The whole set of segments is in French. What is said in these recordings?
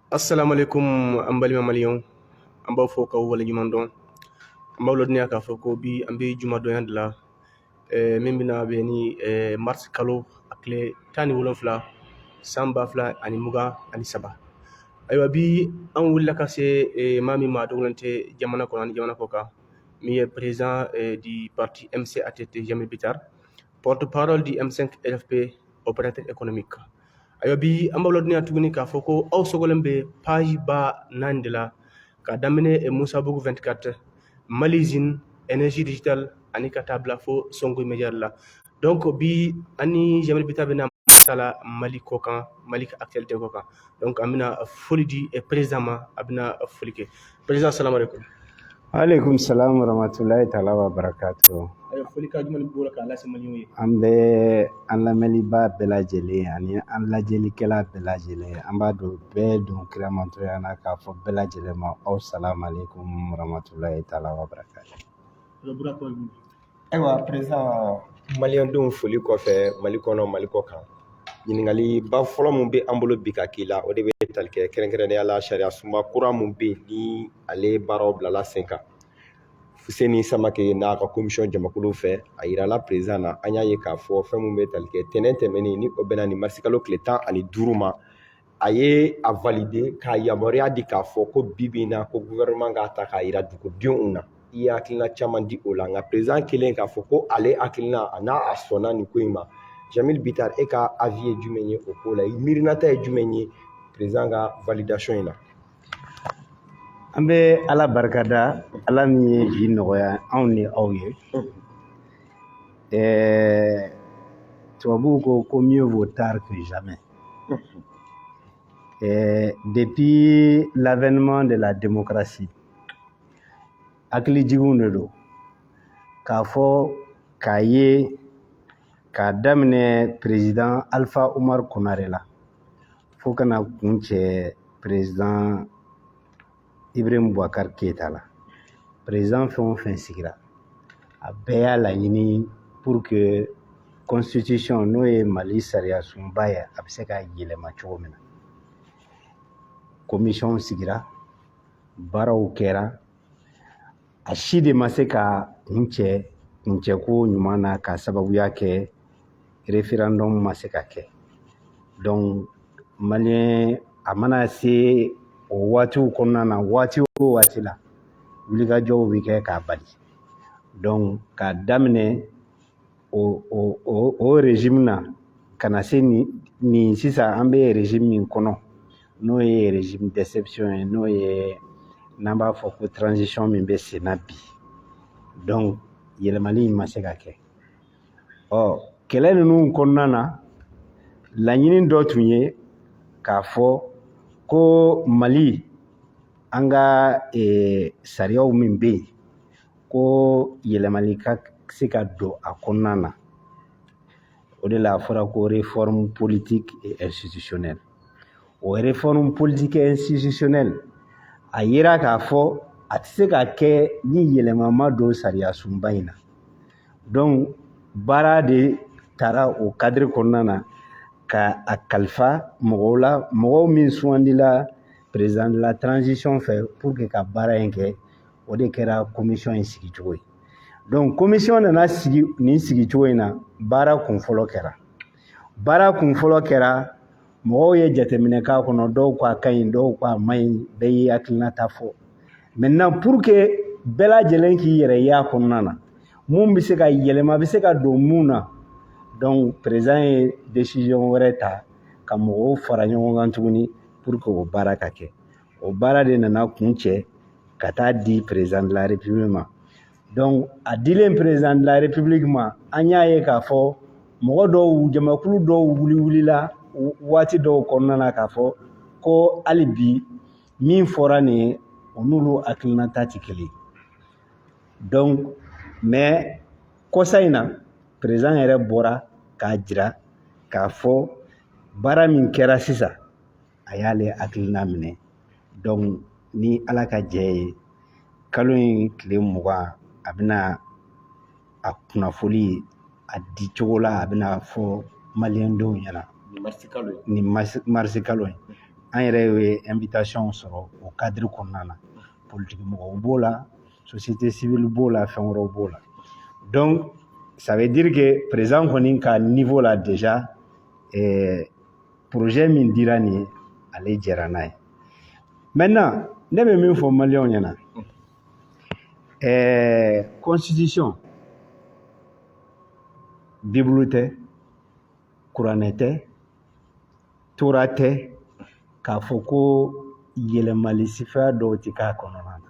Assalamu alaikum ambali mamaliyon amba fo ka wala juman don amba lodni aka fo ko bi ambe juma do yandla min bina be ni mars kalo akle tani wolonfla samba fla ani muga ani saba aywa bi an wulla ka se mami ma doglante jamana ko ani jamana ko ka mi est président du parti MC-ATT Jamil Bitar, porte-parole du M5 LFP opérateur économique. Ayo bi ambalo dina tuguni ka foko aw sogolembe page ba nandela ka damine e Musa Bougou 24 Malizine énergie digital ani ka tabla fo songo media la donc bi ani Jamil Bitar bena sala Mali kokan Mali actualité kokan donc amina folidi e président abina folike président assalamu alaikum. Alaikum salam wa rahmatullahi ta'ala wa barakatuh. Ayo folika jumal bola ka lasi maliyoyi An bɛ an lamɛnniba bɛɛ lajɛlen ani an lajɛlikɛla bɛɛ lajɛlen an b'a dɔn bɛɛ don kira mantoya na k'a fɔ bɛɛ lajɛlen ma aw salam alaikum wa rahmatullahi ta'ala wa barakatuh. Ayiwa président maliyɛndenw foli kɔfɛ Mali kɔnɔ Mali kɔ kan ɲininkali ba fɔlɔ mun bɛ an bolo bi ka k'i la o de bɛ tali kɛ kɛrɛnkɛrɛnnenya la sariya sunba kura mun bɛ yen ni ale baaraw bilala sen kan Fuseni Samake n'a ka commission jamakulu fɛ a yirala président na an y'a ye k'a fɔ fɛn mun bɛ tali kɛ tɛnɛn tɛmɛnen ni o bɛna ni marisi kalo tile 15 ma a ye a valide k'a yamaruya di k'a fɔ ko bi na ko gouvernement k'a ta k'a yira dugudenw na i ye hakilina caman di o la nka président kelen k'a fɔ ko ale hakilina a n'a a sɔnna nin ko in ma Jamil Bitar e ka avis ye jumɛn ye o ko la i miirinata ye jumɛn ye président ka validation in na. An bɛ Ala barikada Ala min ye bi nɔgɔya anw ni aw ye. Tubabuw ko mieux vaut tard que jamais. Depuis l'avènement de la démocratie, hakilijiginw de don k'a fɔ k'a ye k'a daminɛ président Alpha Umar Konare la fo kana kun cɛ président Ibrahim Boubacar Keita la président fɛn o fɛn sigira a bɛɛ y'a laɲini pour que constitution n'o ye Mali sariya sunba ye a bɛ se ka yɛlɛma cogo min na commission sigira baaraw kɛra a si de ma se ka kuncɛko ɲuman na ka sababuya kɛ référendum ma se ka kɛ donc maliyɛn a mana se o waatiw kɔnɔna na waati o waati la wulikajɔw bɛ kɛ k'a bali donc k'a daminɛ o régime na ka na se nin sisan an bɛ régime min kɔnɔ n'o ye régime d'exception ye n'o ye n'an b'a fɔ ko transition min bɛ sen na bi donc yɛlɛmali in ma se ka kɛ kɛlɛ ninnu kɔnɔna na laɲini dɔ tun ye k'a fɔ ko Mali an ka sariyaw min bɛ yen ko yɛlɛmali ka se ka don a kɔnɔna na o de la a fɔra ko réforme politique et institutionnelle o réforme politique et institutionnelle a yira k'a fɔ a tɛ se ka kɛ ni yɛlɛma ma don sariya sunba in na donc baara de taara o cadre kɔnɔna na ka a kalifa mɔgɔw la mɔgɔw min sugandila président de la transition fɛ pour que ka baara in kɛ o de kɛra commission in sigicogo ye donc commission nana sigi nin sigicogo in na baara kunfɔlɔ kɛra mɔgɔw ye jateminɛ k'a kɔnɔ dɔw ko a ka ɲi dɔw ko a ma ɲi bɛɛ ye hakilinata fɔ maintenant pour que bɛɛ lajɛlen k'i yɛrɛ ye a kɔnɔna na mun bɛ se ka yɛlɛma bɛ se ka don mun na donc président ye décision wɛrɛ ta ka mɔgɔw fara ɲɔgɔn kan tuguni pour que o baara ka kɛ o baara de nana kun cɛ ka taa di président de la république ma donc a dilen président de la république ma an y'a ye k'a fɔ mɔgɔ dɔw jamakulu dɔw wulila waati dɔw kɔnɔna na k'a fɔ ko hali bi min fɔra nin ye o n'olu hakilinata tɛ kelen donc mais kɔsa in na président yɛrɛ bɔra k'a jira k'a fɔ baara min kɛra sisan a y'ale hakilina minɛ donc ni Ala ka jɛ ye kalo in tile 20 a bɛna a kunnafoli a di cogo la a bɛna fɔ maliyɛndenw ɲɛna ni marisi kalo in an yɛrɛ ye invitation sɔrɔ o cadre kɔnɔna na politique mɔgɔw b'o la société civile b'o la fɛn wɛrɛw b'o la donc ça veut dire que président kɔni ka niveau la déjà projet min dira nin ye ale jɛra n'a ye maintenant ne bɛ min fɔ maliyɛnw ɲɛna constitution bible tɛ kuranɛ tɛ tora tɛ k'a fɔ ko yɛlɛmali sifaya dɔw tɛ k'a kɔnɔna na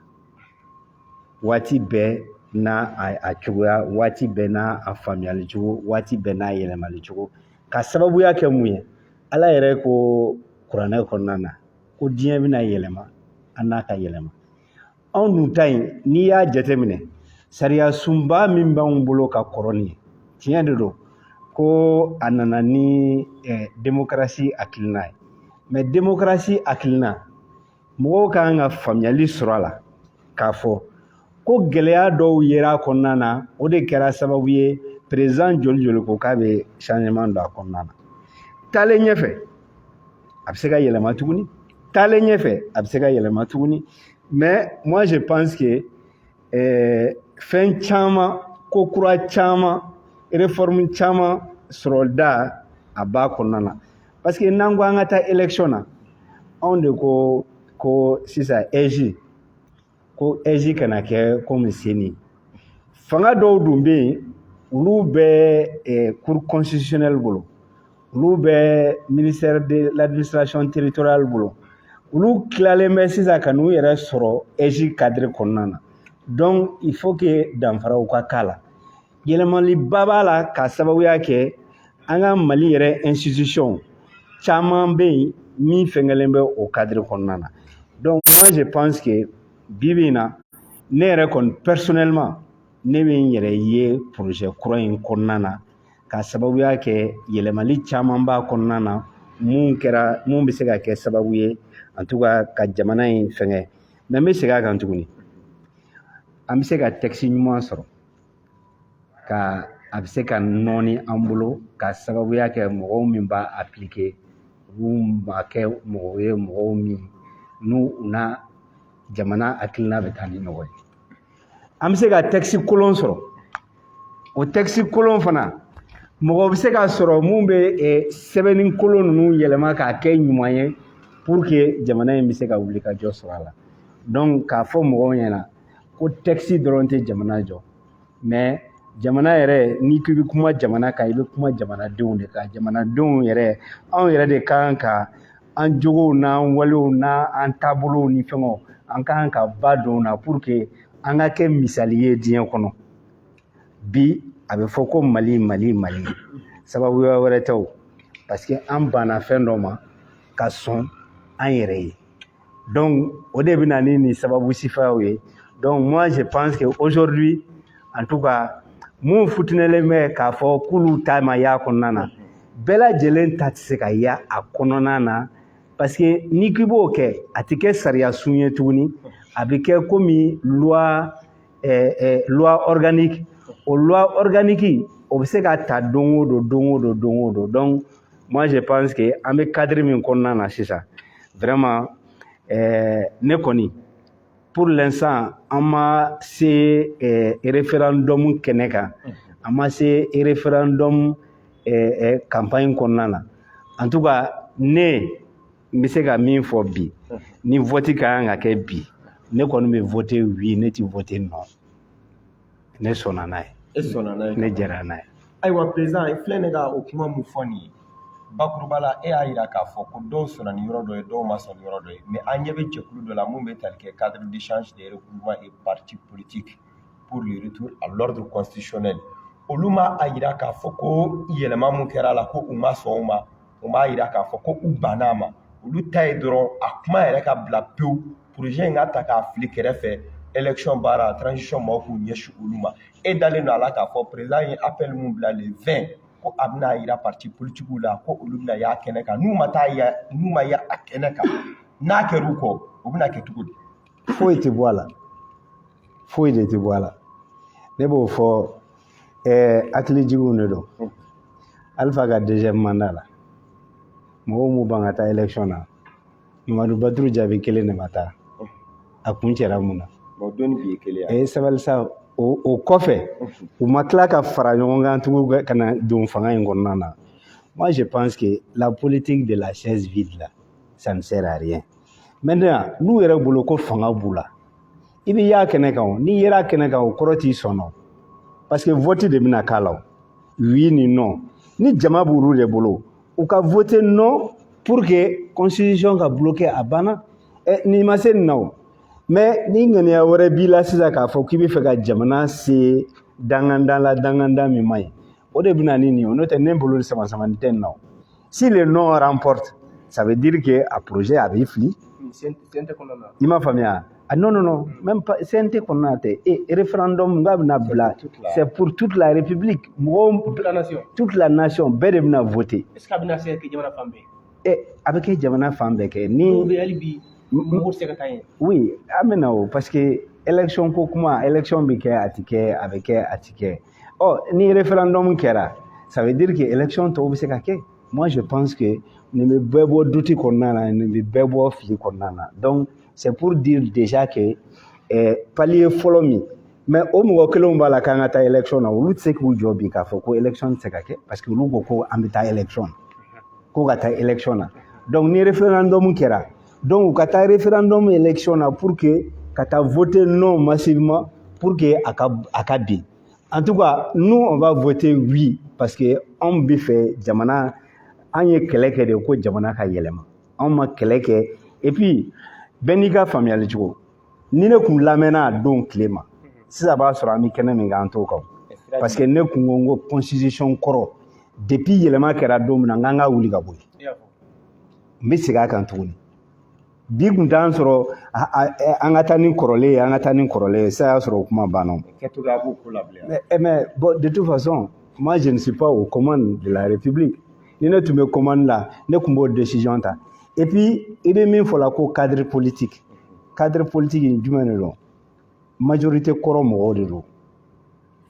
waati bɛɛ n'a a cogoya waati bɛɛ n'a a faamuyali cogo waati bɛɛ n'a yɛlɛmali cogo ka sababuya kɛ mun ye ala yɛrɛ ko kuranɛ kɔnɔna na ko diɲɛ bɛna yɛlɛma an n'a ka yɛlɛma anw dun ta in n'i y'a jateminɛ sariya sunba min b'anw bolo ka kɔrɔ nin ye tiɲɛ de don ko a nana ni démocratie hakilina ye mais démocratie hakilina mɔgɔw ka kan ka faamuyali sɔrɔ a la k'a fɔ ko gɛlɛya dɔw yera kɔnɔna na o de kɛra sababu ye président joli joli ko k'a bɛ changement don a kɔnɔna na taalen ɲɛfɛ a bɛ se ka yɛlɛma tuguni taalen ɲɛfɛ a bɛ se ka yɛlɛma tuguni mais moi je pense que fɛn caman ko kura caman réforme caman sɔrɔ da a b'a kɔnɔna na parce que n'an ko an ka taa élection na anw de ko sisan EJ kana kɛ comme seni fanga dɔw dun bɛ yen olu bɛ cour constitutionnelle bolo olu bɛ ministère de l'administration territoriale bolo olu tilalen bɛ sisan ka n'u yɛrɛ sɔrɔ EJ cadre kɔnɔna na donc il faut que danfaraw ka k'a la yɛlɛmaliba b'a la ka sababuya kɛ an ka Mali yɛrɛ institution caman bɛ yen min fɛngɛlen bɛ o cadre kɔnɔna na donc moi je pense que bibi in na ne yɛrɛ kɔni personnellement ne bɛ n yɛrɛ ye projet kura in kɔnɔna na ka sababuya kɛ yɛlɛmali caman b'a kɔnɔna na mun bɛ se ka kɛ sababu ye en tout cas ka jamana in fɛngɛ mais n bɛ segin a kan tuguni an bɛ se ka texte ɲuman sɔrɔ a bɛ se ka nɔɔni an bolo ka sababuya kɛ mɔgɔw min b'a appliquer olu ma kɛ mɔgɔw ye mɔgɔw min n'u na jamana hakilina bɛ taa ni ɲɔgɔn ye an bɛ se ka texte kolon sɔrɔ o texte kolon fana mɔgɔ bɛ se ka sɔrɔ mun bɛ sɛbɛnni kolon ninnu yɛlɛma k'a kɛ ɲuman ye pour que jamana in bɛ se ka wuli ka jɔ sɔrɔ a la donc k'a fɔ mɔgɔw ɲɛna ko texte dɔrɔn tɛ jamana jɔ mais jamana yɛrɛ n'i ko i bɛ kuma jamana kan i bɛ kuma jamanadenw de kan jamanadenw yɛrɛ anw yɛrɛ de kan ka an jogow n'an walew n'an taabolow ni fɛngɛw an kan ka ba don na pour que an ka kɛ misali ye diɲɛ kɔnɔ bi a bɛ fɔ ko Mali sababuya wɛrɛ tɛ o parce que an banna fɛn dɔ ma ka sɔn an yɛrɛ ye donc o de bɛ na ni nin sababu sifayaw ye donc moi je pense que aujourd'hui en tout cas mun futinɛlen bɛ k'a fɔ k'olu ta ma y'a kɔnɔna na bɛɛ lajɛlen ta tɛ se ka y'a kɔnɔna na parce que n'i k'i b'o kɛ a tɛ kɛ sariya sun ye tuguni a bɛ kɛ komi loi organique o loi organique o bɛ se ka ta don o don donc moi je pense que an bɛ cadre min kɔnɔna na sisan vraiment ne kɔni pour l'instant an ma se référendum kɛnɛ kan an ma se référendum campagne kɔnɔna na en tout cas ne n bɛ se ka min fɔ bi ni vote ka kan ka kɛ bi ne kɔni bɛ vote oui ne tɛ vote non ne sɔnna n'a ye ne jɛra n'a ye ayiwa président i filɛ ne ka o kuma mun fɔ nin ye bakuruba la e y'a yira k'a fɔ ko dɔw sɔnna ni yɔrɔ dɔ ye dɔw ma sɔn ni yɔrɔ dɔ ye mais an ɲɛ bɛ jɛkulu dɔ la mun bɛ tali kɛ cadre d'échange des regroupements et partis politiques pour le retour à l'ordre constitutionnel olu ma a yira k'a fɔ ko yɛlɛma mun kɛra a la ko u ma sɔn o ma o m'a yira k'a fɔ ko u banna a ma olu ta ye dɔrɔn a kuma yɛrɛ ka bila pewu projet in ka ta k'a fili kɛrɛfɛ élection baara transition mɔgɔw k'u ɲɛsin olu ma e dalen don a la k'a fɔ président ye appel mun bila le 20 ko a bɛna yira parti politique la ko olu bɛna y'a kɛnɛ kan n'u ma y'a kɛnɛ kan n'a kɛra u kɔ o bɛna kɛ cogo di foyi tɛ bɔ a la foyi de tɛ bɔ a la ne b'o fɔ hakilijigiw de don Alpha ka deuxième mandat la mɔgɔw m'u ban ka taa élection na Mamadou Badru jaabi kelen de ma taa a kun cɛra mun na bon dɔnni bi ye kelen a ye sabali sa o kɔfɛ u ma tila ka fara ɲɔgɔn kan tugun ka na don fanga in kɔnɔna na. Moi je pense que la politique de la chaise vide là ça ne sert à rien. Maintenant n'u yɛrɛ bolo ko fanga b'u la i bɛ y'a kɛnɛ kan o n'i yera kɛnɛ kan o kɔrɔ t'i sɔn o parce que vote de bɛna k'a la o oui ni non ni jama b'olu de bolo u ka voter non pour que constitution ka bloquer a banna n'i ma se nin na o mais ni ŋaniya wɛrɛ b'i la sisan k'a fɔ k'i bɛ fɛ ka jamana se danganda la danganda min man ɲi o de bɛna ni nin ye o n'o tɛ ne bolo sama-samani tɛ nin na o si le non remporte ça veut dire que a projet a bɛ fili i m'a faamuya non même pas CNT kɔnɔna tɛ référendum n'a bɛna bila c'est pour toute la république mɔgɔw toute la nation bɛɛ de bɛna voter est-ce que a bɛna se ka kɛ jamana fan bɛɛ a bɛ kɛ jamana fan bɛɛ kɛ ni hali bi mɔgɔw tɛ se ka taa yen oui an bɛna o parce que élection ko kuma élection bɛ kɛ a tɛ kɛ a bɛ kɛ a tɛ kɛ ni référendum kɛra ça veut dire que élection tɔw bɛ se ka kɛ moi je pense que nin bɛ bɛɛ bɔ duti kɔnɔna na nin bɛ bɛɛ bɔ fili kɔnɔna na donc c'est pour dire déjà que palier fɔlɔ min mais o mɔgɔ kelenw b'a la k'an ka taa élection na olu tɛ se k'u jɔ bi k'a fɔ ko élection tɛ se ka kɛ parce que olu ko ko an bɛ taa élection ko ka taa élection na donc ni référendum kɛra donc u ka taa référendum élection na pour que ka taa voter non massivement pour que a ka bin en tout cas nous on va voter oui parce que anw bɛ fɛ jamana an ye kɛlɛ kɛ de ko jamana ka yɛlɛma anw ma kɛlɛ kɛ et puis bɛɛ n'i ka faamuyali cogo ni ne kun lamɛnna a don tile ma sisan b'a sɔrɔ an bɛ kɛnɛ min kan an t'o kan parce que ne kun ko n ko constitution kɔrɔ depuis yɛlɛma kɛra don min na n k'an ka wuli ka bɔ yen n bɛ segin a kan tuguni bi kun t'an sɔrɔ an ka taa ni kɔrɔlen ye an ka taa ni kɔrɔlen ye sisan y'a sɔrɔ o kuma banna mais bon de toute façon moi je ne suis pas aux commandes de la République ni ne tun bɛ commande la ne tun b'o décision ta et puis i bɛ min fɔ la ko cadre politique jumɛn de don majorité kɔrɔ mɔgɔw de don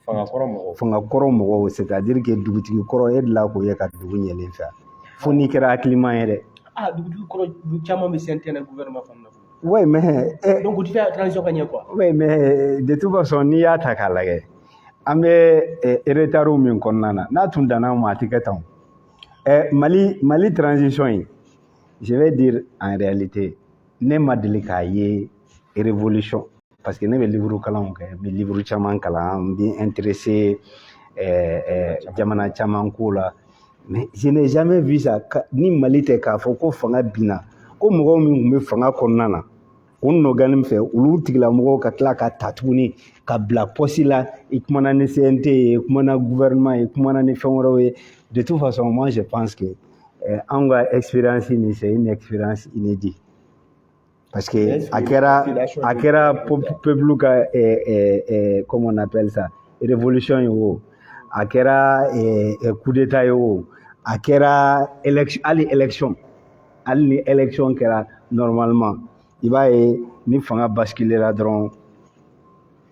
fanga kɔrɔ mɔgɔw c'est à dire que dugutigi kɔrɔ e de la k'o ye ka dugu ɲɛlen fɛ fo n'i kɛra hakiliman ye dɛ dugutigi kɔrɔ caman bɛ CNT na gouvernement fana na oui mais donc u tɛ fɛ transition ka ɲɛ quoi oui mais de toute façon n'i y'a ta k'a lajɛ an bɛ retard min kɔnɔna na n'a tun danna ma a tɛ kɛ tan Mali transition in je vais dire en réalité ne ma deli k'a ye révolution parce que ne bɛ livre kalanw kɛ n bɛ livre caman kalan n bɛ intéressé jamana caman ko la mais je n'ai jamais vu ça ni Mali tɛ k'a fɔ ko fanga binna ko mɔgɔw min tun bɛ fanga kɔnɔna na o nɔgɔya min fɛ olu tigilamɔgɔw ka tila ka ta tuguni ka bila poste la i kumana ni CNT ye i kumana gouvernement ye i kumana ni fɛn wɛrɛw ye de toute façon moi je pense que an ka expérience ni c'est une expérience inédite parce que a kɛra peuple ka comment on appelle ça révolution ye o a kɛra coup d'état ye o a kɛra hali ni élection kɛra normalement i b'a ye ni fanga basculera dɔrɔn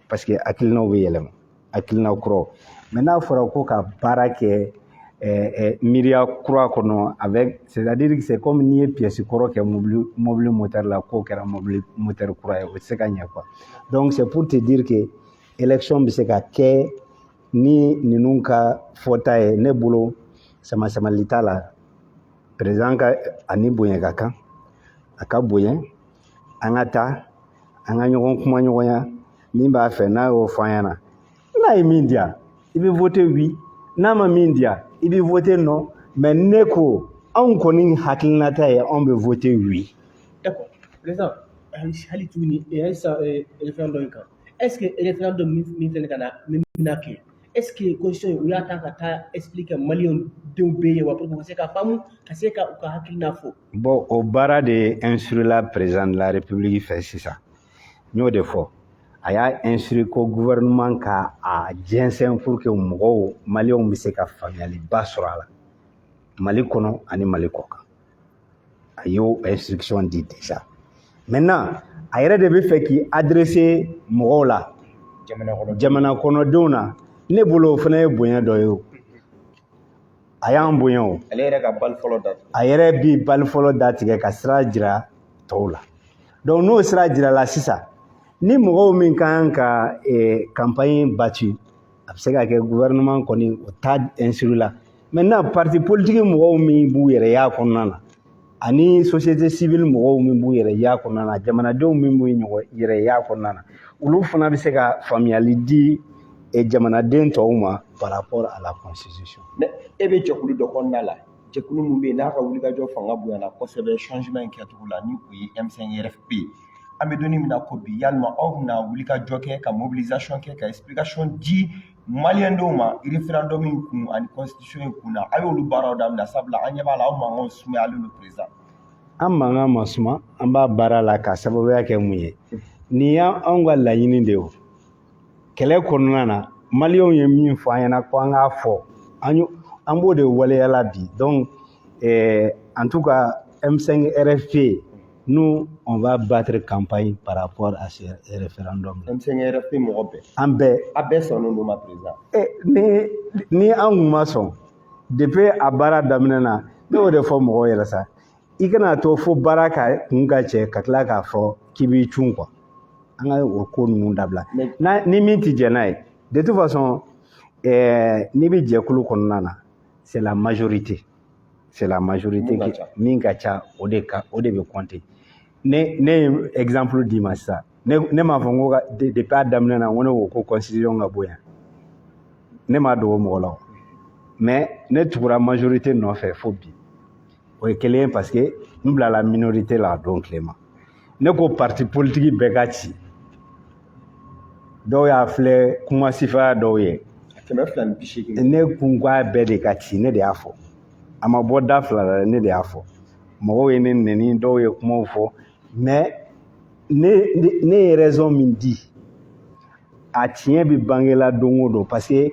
parce que hakilinaw bɛ yɛlɛma hakilina kuraw mais n'a fɔra ko ka baara kɛ miiriya kura kɔnɔ avec c'est-à-dire que c'est comme n'i ye pièce kɔrɔ kɛ mobile moteur la k'o kɛra mobile moteur kura ye o tɛ se ka ɲɛ quoi donc c'est pour te dire que élection bɛ se ka kɛ ni ninnu ka fɔta ye ne bolo sama-samali t'a la président ka ani bonya ka kan a ka bonya an ka taa an ka ɲɔgɔn kuma ɲɔgɔnya min b'a fɛ n'a y'o fɔ an ɲɛna n'a ye min diya i bɛ voter oui n'a ma min diya i bɛ voter non mais ne ko anw kɔni hakilinata ye anw bɛ voter oui. D'accord président hali tuguni halisa référendum in kan est-ce que référendum min filɛ ka na min bɛna kɛ est-ce que constitution u y'a ta ka taa expliquer maliyɛnw denw bɛɛ ye wa pour que u ka se ka faamu ka se ka u ka hakilina fɔ. bon o baara de instruire la président de la république fɛ sisan n y'o de fɔ a y'a instruire ko gouvernement ka a jɛnsɛn pour que mɔgɔw maliyɛnw bɛ se ka faamuyaliba sɔrɔ a la Mali kɔnɔ ani Mali kɔ kan a y'o instruction di déjà maintenant a yɛrɛ de bɛ fɛ k'i adresser mɔgɔw la jamana kɔnɔdenw na ne bolo o fana ye bonya dɔ ye o a y'an bonya o ale yɛrɛ ka bali fɔlɔ da a yɛrɛ bi bali fɔlɔ datigɛ ka sira jira tɔw la donc n'o sira jirala sisan ni mɔgɔw min kan ka campagne battu a bɛ se ka kɛ gouvernement kɔni o t'a instruit la maintenant parti politique mɔgɔw min b'u yɛrɛ y'a kɔnɔna na ani société civile mɔgɔw min b'u yɛrɛ y'a kɔnɔna na jamanadenw min b'u yɛrɛ y'a kɔnɔna na olu fana bɛ se ka faamuyali di jamanaden tɔw ma par rapport à la constitution. mais e bɛ jɛkulu dɔ kɔnɔna la jɛkulu min bɛ yen n'a ka wulikajɔ fanga bonyana kosɛbɛ changement in kɛcogo la ni o ye M5 RFP an bɛ donnin min na ko bi yalima aw bɛna wulikajɔ kɛ ka mobilisation kɛ ka explication di maliyɛn dɔw ma référendum in kun ani constitution in kun na a y'olu baaraw daminɛ sabula an ɲɛ b'a la aw mankanw sumayalen don président. an mankan ma suma an b'a baara la ka sababuya kɛ mun ye nin y'anw ka laɲini de ye kɛlɛ kɔnɔna na maliyɛnw ye min fɔ an ɲɛna ko an k'a fɔ an b'o de waleyala bi donc en tout cas M5 RFP nous on va battre campagne par rapport à ce référendum. M5 RFP mɔgɔ bɛɛ. An bɛɛ. A bɛɛ sɔnnen don ma président. Ni an kun ma sɔn depuis a baara daminɛ na ne y'o de fɔ mɔgɔw yɛrɛ sa i kana to fo baara ka kun ka cɛ ka tila k'a fɔ k'i b'i cun quoi an ka o ko ninnu dabila ni min tɛ jɛn n'a ye de toute façon n'i bɛ jɛkulu kɔnɔna na c'est la majorité min ka ca o de bɛ compter ne ye exemple d'i ma sisan ne m'a fɔ n ko depuis a daminɛ na n ko ne ko constitution ka bɔ yan ne m'a dogo mɔgɔ la mais ne tugura majorité nɔfɛ fo bi o ye kelen ye parce que n bilala minorité la don tilema ne ko parti politique bɛɛ ka ci dɔw y'a filɛ kuma sifaya dɔw ye ne kun k'a bɛɛ de ka ci ne de y'a fɔ a ma bɔ da fila la ne de y'a fɔ mɔgɔw ye ne nɛni dɔw ye kumaw fɔ mais ne ye raison min di a tiɲɛ bɛ bangela don o don parce que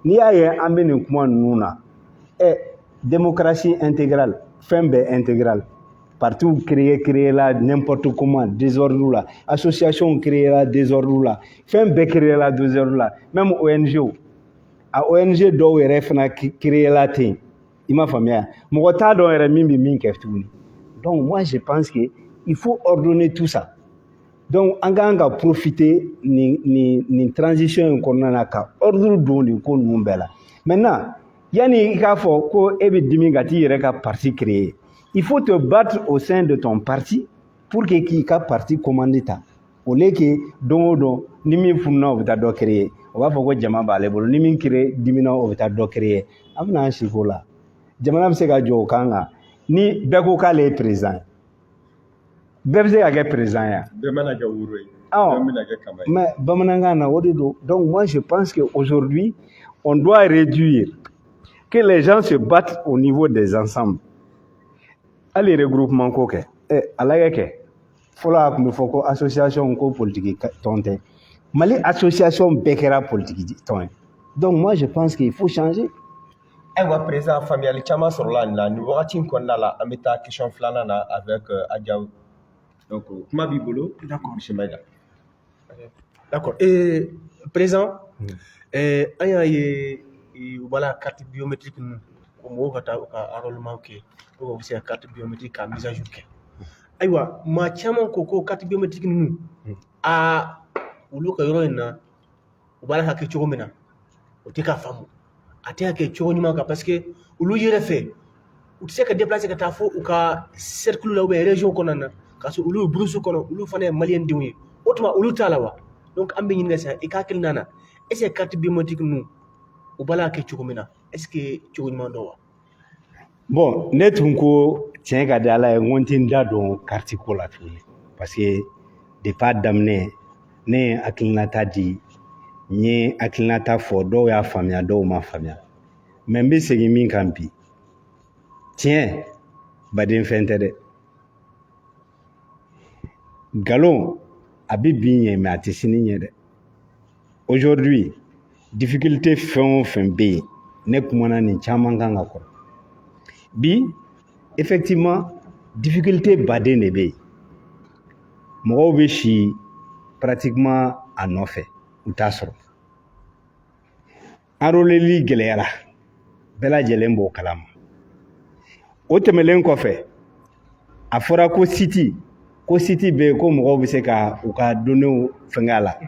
n'i y'a ye an bɛ nin kuma ninnu na démocratie intégrale fɛn bɛɛ intégral partis créé la n'importe comment désordre la association créé la désordre la fɛn bɛɛ créé la désordre la même ONG a ONG dɔw yɛrɛ fana créé la ten i m'a faamuya mɔgɔ t'a dɔn yɛrɛ min bɛ min kɛ tuguni donc moi je pense que il faut ordonner tout ça donc an kan ka profiter nin transition in kɔnɔna na ka ordre don nin ko ninnu bɛɛ la maintenant yani i k'a fɔ ko e bɛ dimi ka t'i yɛrɛ ka parti créer il faut te battre au sein de ton parti pour que k'i ka parti commande ta au lieu que don o don ni min fununa o bɛ taa dɔ créer o b'a fɔ ko jama b'ale bolo ni min créer dimina o bɛ taa dɔ créer an bɛna an sigi o la jamana bɛ se ka jɔ o kan kan ni bɛɛ ko k'ale ye président bɛɛ bɛ se ka kɛ président ya bɛɛ mana kɛ woro ye bɛɛ bɛna kɛ kama ye mais bamanankan na o de don donc moi je pense que aujourd'hui on doit réduire que les gens se battent au niveau des ensembles hali regroupement ko kɛ a lajɛ kɛ fɔlɔ a tun bɛ fɔ ko association ko politique tɔn tɛ Mali association bɛɛ kɛra politique tɔn ye donc moi je pense qu'il faut changer. Ayiwa président faamuyali caman sɔrɔla nin na nin wagati in kɔnɔna la an bɛ taa question filanan na avec Adiaw donc kuma b'i bolo d'accord monsieur Maïga. D'accord président an y'a ye u b'a la carte biométrique ninnu ko mɔgɔw ka taa u ka enrôlement kɛ ko u bɛ se ka carte biométrique ka mise à jour kɛ ayiwa maa caman ko carte biométrique ninnu olu ka yɔrɔ in na u b'a la ka kɛ cogo min na o tɛ ka faamu a tɛ ka kɛ cogo ɲuman kan parce que olu yɛrɛ fɛ u tɛ se ka déplacer ka taa fo u ka cercle la ou bien région kɔnɔna na ka sɔrɔ olu ye brousse kɔnɔ olu fana ye maliyɛn denw ye o tuma olu t'a la wa donc an bɛ ɲininka sisan i ka hakilina na est-ce que carte biométrique ninnu u b'a la kɛ cogo min na est-ce que cogo ɲuman dɔ wa. bon ne tun ko tiɲɛ ka di ala ye n ko n tɛ n da don carte ko la tuguni parce que depuis a daminɛ ne ye hakilinata di n ye hakilinata fɔ dɔw y'a faamuya dɔw ma faamuya mais n bɛ segin min kan bi tiɲɛ baden fɛn tɛ dɛ nkalon a bɛ bi ɲɛ mais a tɛ sini ɲɛ dɛ aujourd'hui difficulté fɛn o fɛn bɛ yen ne kumana nin caman kan ka kɔrɔ bi effectivement difficulté baden de bɛ yen mɔgɔw bɛ si pratiquement a nɔfɛ u t'a sɔrɔ enrôleli gɛlɛyara bɛɛ lajɛlen b'o kalama o tɛmɛlen kɔfɛ a fɔra ko site ko site bɛ ko mɔgɔw bɛ se ka u ka données fɛngɛ a la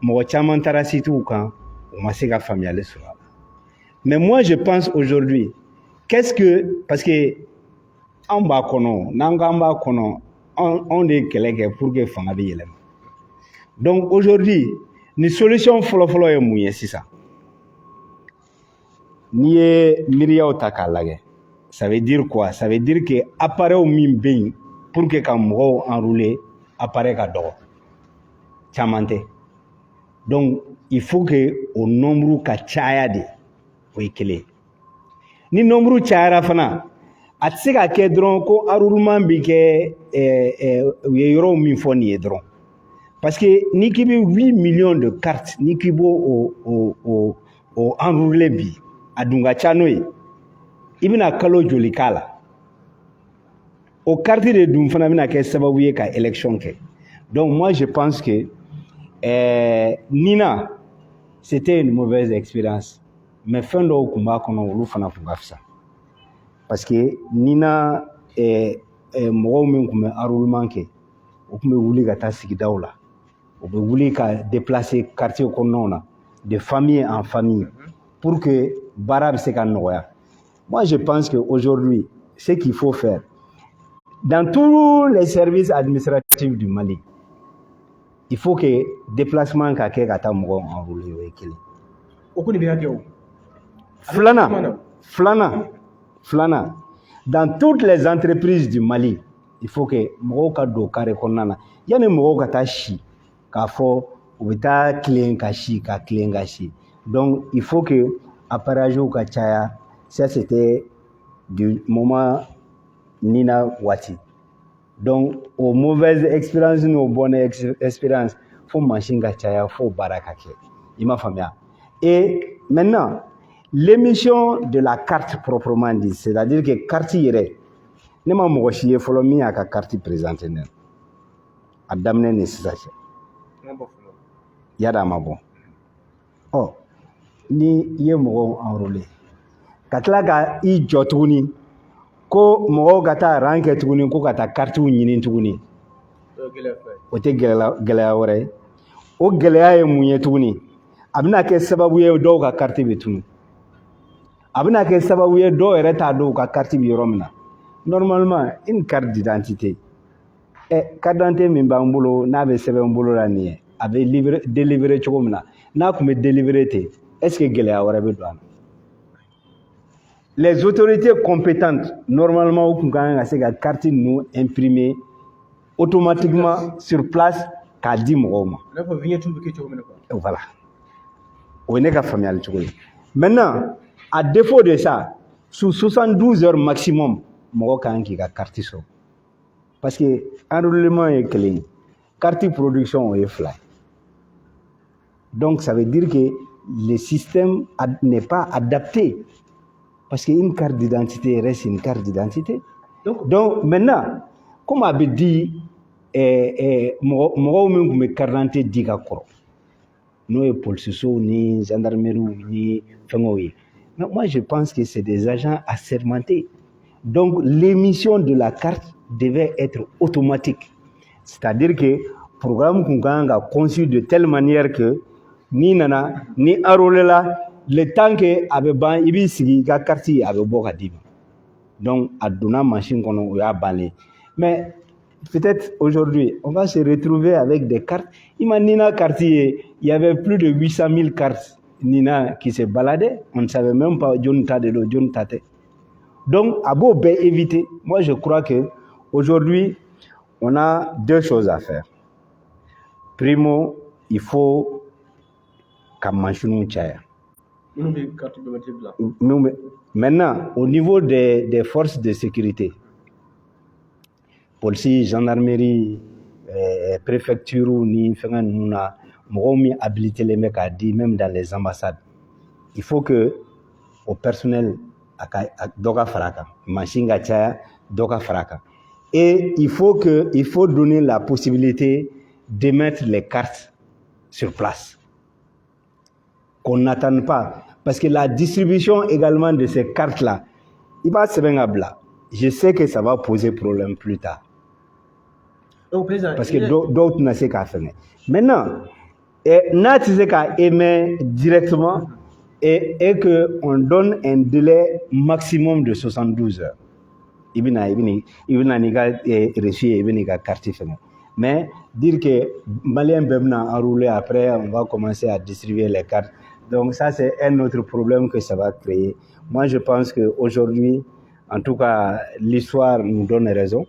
mɔgɔ caman taara sitew kan u ma se ka faamuyali sɔrɔ a la mais moi je pense aujourd'hui qu'est-ce que parce que an b'a kɔnɔ n'an k'an b'a kɔnɔ anw de ye kɛlɛ kɛ pour que fanga bɛ yɛlɛma donc aujourd'hui ni solution fɔlɔfɔlɔ ye mun ye sisan n'i ye miiriyaw ta k'a lajɛ ça veut dire quoi ça veut dire que appareil min bɛ yen pour que ka mɔgɔw enrôler appareil ka dɔgɔ caman tɛ donc il faut que o nombre ka caya de o ye kelen ni nombre cayara fana a tɛ se ka kɛ dɔrɔn ko enrôlement bɛ kɛ u ye yɔrɔ min fɔ nin ye dɔrɔn parce que n'i k'i bɛ 8 millions de cartes n'i k'i b'o o enrôler bi a dun ka ca n'o ye i bɛna kalo joli k'a la o carte de dun fana bɛna kɛ sababu ye ka élection kɛ donc moi je pense que Nina c'était une mauvaise expérience mais fɛn dɔw tun b'a kɔnɔ olu fana tun ka fisa parce que Nina mɔgɔw min tun bɛ enrôlement kɛ o tun bɛ wuli ka taa sigidaw la o bɛ wuli ka déplacer quartier kɔnɔnaw na de famille en famille pour que baara bɛ se ka nɔgɔya moi je pense que aujourd'hui ce qu'il faut faire dans tous les services administratifs du Mali il faut que déplacement ka kɛ ka taa mɔgɔw enrôler o ye kelen o ko de bɛ kɛ o filanan dans toutes les entreprises du Mali il faut que mɔgɔw ka don carré kɔnɔna na yanni mɔgɔw ka taa si k'a fɔ u bɛ taa tilen ka si ka tilen ka si donc il faut que appareils ka caya ça c'était du moment Nina waati donc aux mauvaises expériences n'aux bonnes expériences faut machine ka caya faut baara ka kɛ i m'a faamuya et maintenant l'émission de la carte proprement dit c'est-à-dire que carte yɛrɛ ne ma mɔgɔ si ye fɔlɔ min y'a ka carte présenté ne a daminɛ ni sisan cɛ yada a ma bɔ ɔ ni i ye mɔgɔw enrôler ka tila ka i jɔ tuguni ko mɔgɔw ka taa rang kɛ tuguni ko ka taa carte ɲini tuguni o tɛ gɛlɛya wɛrɛ ye o gɛlɛya ye mun ye tuguni a bɛna kɛ sababu ye dɔw ka carte bɛ tunu a bɛna kɛ sababu ye dɔw yɛrɛ t'a dɔn u ka carte bɛ yɔrɔ min na normalement une carte d'identité carte d'identité min b'an bolo n'a bɛ sɛbɛn n bolo la nin ye a bɛ délivrer cogo min na n'a tun bɛ délivrer ten est-ce que gɛlɛya wɛrɛ bɛ don a la les autorités compétentes normalement u tun ka kan ka se ka carte ninnu imprimer automatiquement sur place k'a di mɔgɔw ma voilà o ye ne ka faamuyali cogo ye maintenant à défaut de ça sous 72 heures maximum mɔgɔ ka kan k'i ka carte sɔrɔ parce que enrôlement ye kelen ye carte production o ye fila ye donc ça veut dire que le système n'est pas adapté parce qu'une carte d'identité reste une carte d'identité donc maintenant comme a bɛ di mɔgɔw min tun bɛ carte d'identité di ka kɔrɔ n'o ye policiers ni gendarmerie ni fɛngɛw ye mais moi je pense que c'est des agents assermentés donc l'émission de la carte devait être automatique c'est-à-dire que programme tun ka kan ka conçu de telle manière que ni nana ni enrôlé la le temps que a bɛ ban i b'i sigi i ka carte a bɛ bɔ ka d'i ma donc a donna machine kɔnɔ o y'a bannen mais peut-être aujourd'hui on va se retrouver avec des cartes ima Nina carte ye il y avait plus de 800 000 cartes Nina qui se baladaient on ne savait même pas joni ta de do joni ta tɛ donc a b'o bɛɛ éviter moi je crois que aujourd'hui on a deux choses à faire primo il faut ka machine caya maintenant au niveau des forces de sécurité police gendarmerie préfecture ni fɛngɛ ninnu na mɔgɔw min habilitelen bɛ k'a di même dans les ambassades il faut que au personnel dɔ ka fara a kan machine ka caya dɔ ka fara a kan et il faut donner la possibilité de mettre les cartes sur place qu'on n'attende pas parce que la distribution également de ces cartes là il va sɛbɛn ka bila je sais que ça va poser problème plus tard parce que d'autres ne savent qu'à faire. Maintenant, n'a tu sais qu'à aimer directement et que on donne un délai maximum de 72 heures. Il y a une carte. Mais dire que Malien Bemna enroulé après, on va commencer à distribuer les cartes. Donc ça, c'est un autre problème que ça va créer. Moi, je pense qu'aujourd'hui, en tout cas, l'histoire nous donne raison.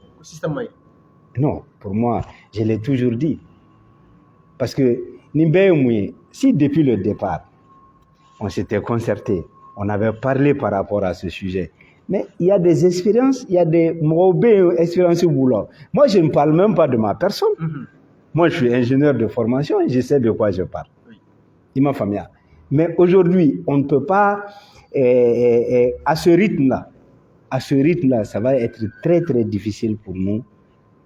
Non, pour moi, je l'ai toujours dit. Parce que si depuis le départ, on s'était concerté, on avait parlé par rapport à ce sujet, mais il y a des expériences, il y a des mauvaises expériences au boulot. Moi, je ne parle même pas de ma personne. Moi, je suis ingénieur de formation et je sais de quoi je parle. Il m'a famille. Mais aujourd'hui, on ne peut pas, à ce rythme-là, ça va être très, très difficile pour nous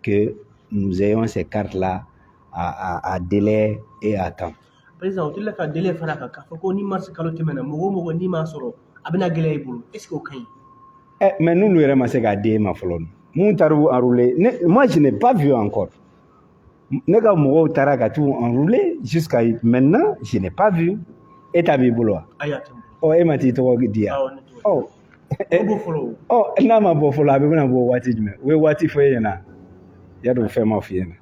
que nous ayons ces cartes-là à délai et à temps. Président, tu l'as fait délai faire la carte. Faut ni mars calotemena, mogo ni masoro. Abena gelé bulu. Est-ce que ok? Mais nous, nous ramassons à des maflons. Moi, je n'ai pas vu encore. Nega mogo taraka tout enroulé jusqu'à maintenant, je n'ai pas vu. Et ta bibolo. Oh, et ma tito dia. Oh, oh, na ma bofolo abena bo wati jume. We wati foye na. Ya do fe ma fiye na.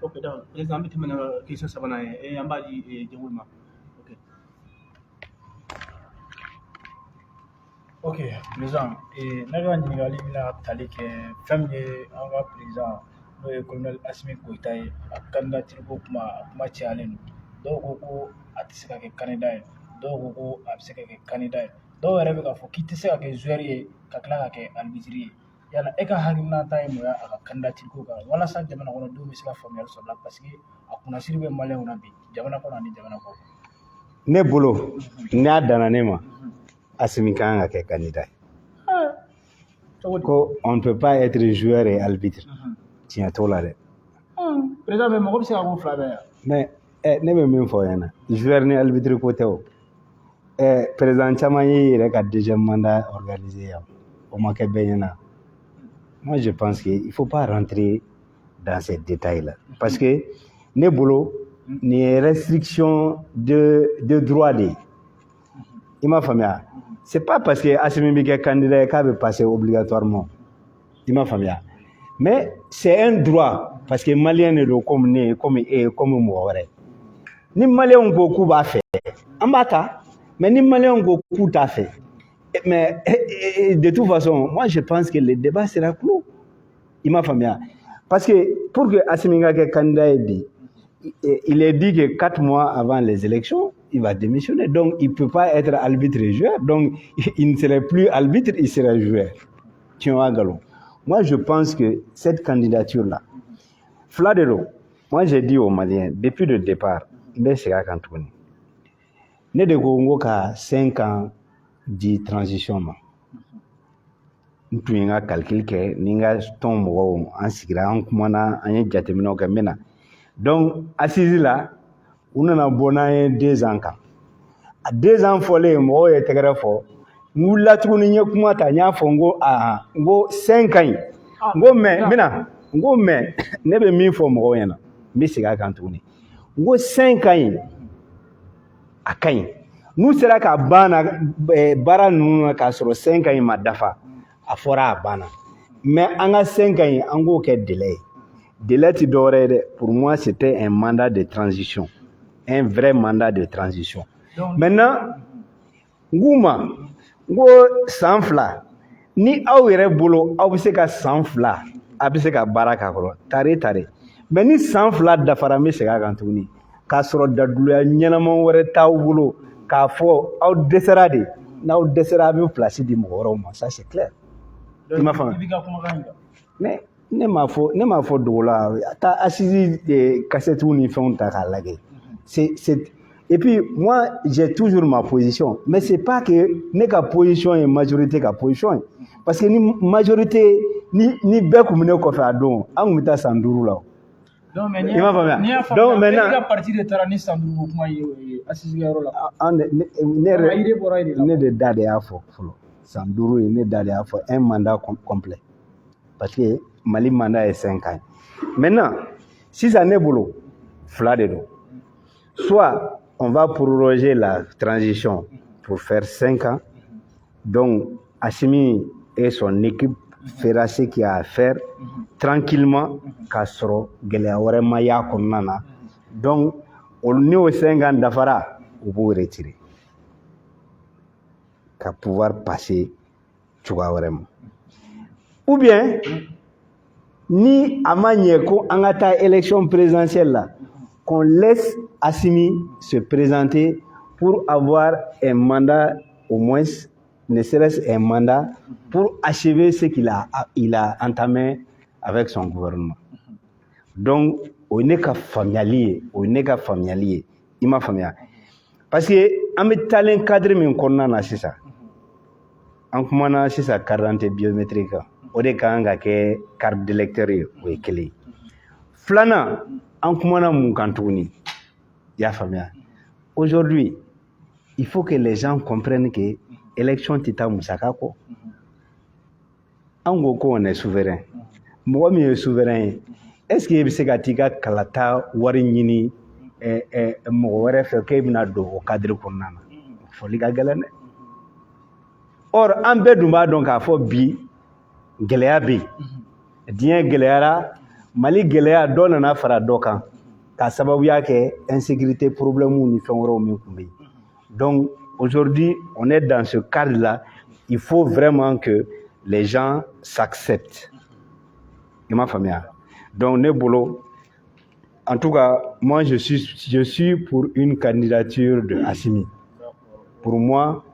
Ok, donc, les amis, tu m'as question sabana et en bas de Wulma. Ok. Ok, président, et naga njingali mina tali ke famille anga président no e colonel Assimi Goïta e candidature ko kuma challenge do ko atisika ke candidat do ko abisika ke candidat do yɛrɛ bɛ ka fɔ k'i tɛ se ka kɛ joueur ye ka tila ka kɛ arbitre ye yala e ka hakilinata ye mun ye a ka candidature ko kan walasa jamana kɔnɔdenw bɛ se ka faamuyali sɔrɔ la parce que a kunnasiri bɛ maliyɛnw na bi jamana kɔnɔ ani jamana kɔ. Ne bolo n'a danna ne ma Assimi kan ka kɛ candidat ko on ne peut pas être joueur et arbitre tiɲɛ t'o la dɛ. président mais mɔgɔ bɛ se ka ko fila bɛɛ yan. mais ne bɛ min fɔ ɲɛna joueur ni arbitre ko tɛ o. Président caman ye yɛrɛ ka deuxième mandat organisé yan o ma kɛ bɛɛ ɲɛna. Moi je pense qu'il ne faut pas rentrer dans ces détails là parce que ne bolo ni restriction de droit de il m'a faamuya. C'est pas parce que Assimi bɛ kɛ candidat k'a bɛ passer obligatoirement il m'a faamuya. Mais c'est un droit parce que malien de don comme ne comme mɔgɔ wɛrɛ ni malien ko k'u b'a fɛ an b'a ta. Mais ni malien ko k'u t'a fɛ mais de toute façon moi je pense que le débat sera clos il m'a faamuya parce que pour que Assimi ka kɛ candidat ye bi il est dit que 4 mois avant les élections il va démissionner donc il peut pas être arbitre et joueur donc il ne serait plus arbitre il serait joueur tiɲɛ galon. Moi je pense que cette candidature là Fladero moi j'ai dit aux Maliens depuis le départ n bɛ segin a kan tuguni ne de ko n ko ka 5 ans di transition ma n tun ye n ka calcul kɛ ni n ka tɔn mɔgɔw an sigira an kumana an ye jateminɛw kɛ n bɛ na donc assise la u nana bɔ n'an ye 2 ans kan a 2 ans fɔlen mɔgɔw ye tɛgɛrɛ fɔ n wulila tuguni n ye kuma ta n y'a fɔ n ko n ko 5 ans n ko mais n bɛna n ko mais ne bɛ min fɔ mɔgɔw ɲɛna n bɛ segin a kan tuguni n ko 5 ans a ka ɲi n'u sera ka banna baara ninnu na k'a sɔrɔ 5 ans ma dafa a fɔra a banna mais an ka 5 ans an k'o kɛ délai ye délai tɛ dɔwɛrɛ ye dɛ pour moi c'était un mandat de transition un vrai mandat de transition maintenant n k'u ma n ko san 2 ni aw yɛrɛ bolo aw bɛ se ka san 2 a bɛ se ka baara k'a kɔrɔ tare mais ni san 2 dafara n bɛ segin a kan tuguni k'a sɔrɔ daduloya ɲɛnama wɛrɛ t'aw bolo k'a fɔ aw dɛsɛra de n'aw dɛsɛra a bɛ place di mɔgɔ wɛrɛw ma ça c'est clair. I m'a faamuya mais ne m'a fɔ dogo la taa assise cassette ni fɛnw ta k'a lajɛ et puis moi j'ai toujours ma position mais c'est pas que ne ka position ye majorité ka position ye parce que ni majorité ni bɛɛ kun bɛ ne kɔfɛ a don an kun bɛ taa san 5 la o. Donc maintenant ka parti de taara ni san 5 kuma ye assise yɔrɔ la. Ne de da de y'a fɔ fɔlɔ san 5 ye ne da de y'a fɔ un mandat complet parce que Mali mandat est 5 ans. Maintenant, si ça n'est boulot, fla de dos. Soit on va proroger la transition pour faire 5 ans. Donc, Assimi et son équipe fera ce qu'il y a à faire tranquillement, k'a sɔrɔ gɛlɛya wɛrɛ ma y'a kɔnɔna na. Donc, ni o 5 ans dafara, u b'o retirer. Ka pouvoir passer cogoya wɛrɛ ma. Ou bien, ni a ma ɲɛ ko an ka taa élection présidentielle la, qu'on laisse Assimi se présenter pour avoir un mandat, au moins, ne serait-ce un mandat, pour achever ce qu'il a entamé avec son gouvernement. Donc, on n'est qu'à familier, il m'a familier. Parce que, on est talent cadre min konna c'est ça. En kumana c'est ça carte biométrique. On est quand même carte d'électeur ou clé. Flana, en kumana mun kantouni. Ya familier. Aujourd'hui, il faut que les gens comprennent que l'élection tita musaka ko. En gros, on est souverain. Moi, je suis souverain. Est-ce que vous savez que kalata waringini mourir fait que vous n'avez au cadre qu'on a? Faut les gagner. Or, en beduma donc à faut bi gelea bi. Dien geleara Mali gelea donne na fara dokan. Ka sababu yake insécurité problème ou ni fenworo mi kumbi. Donc aujourd'hui, on est dans ce cadre-là. Il faut vraiment que les gens s'acceptent. Et ma famille. Donc, Nebolo, en tout cas, moi, je suis pour une candidature de Assimi. Pour moi,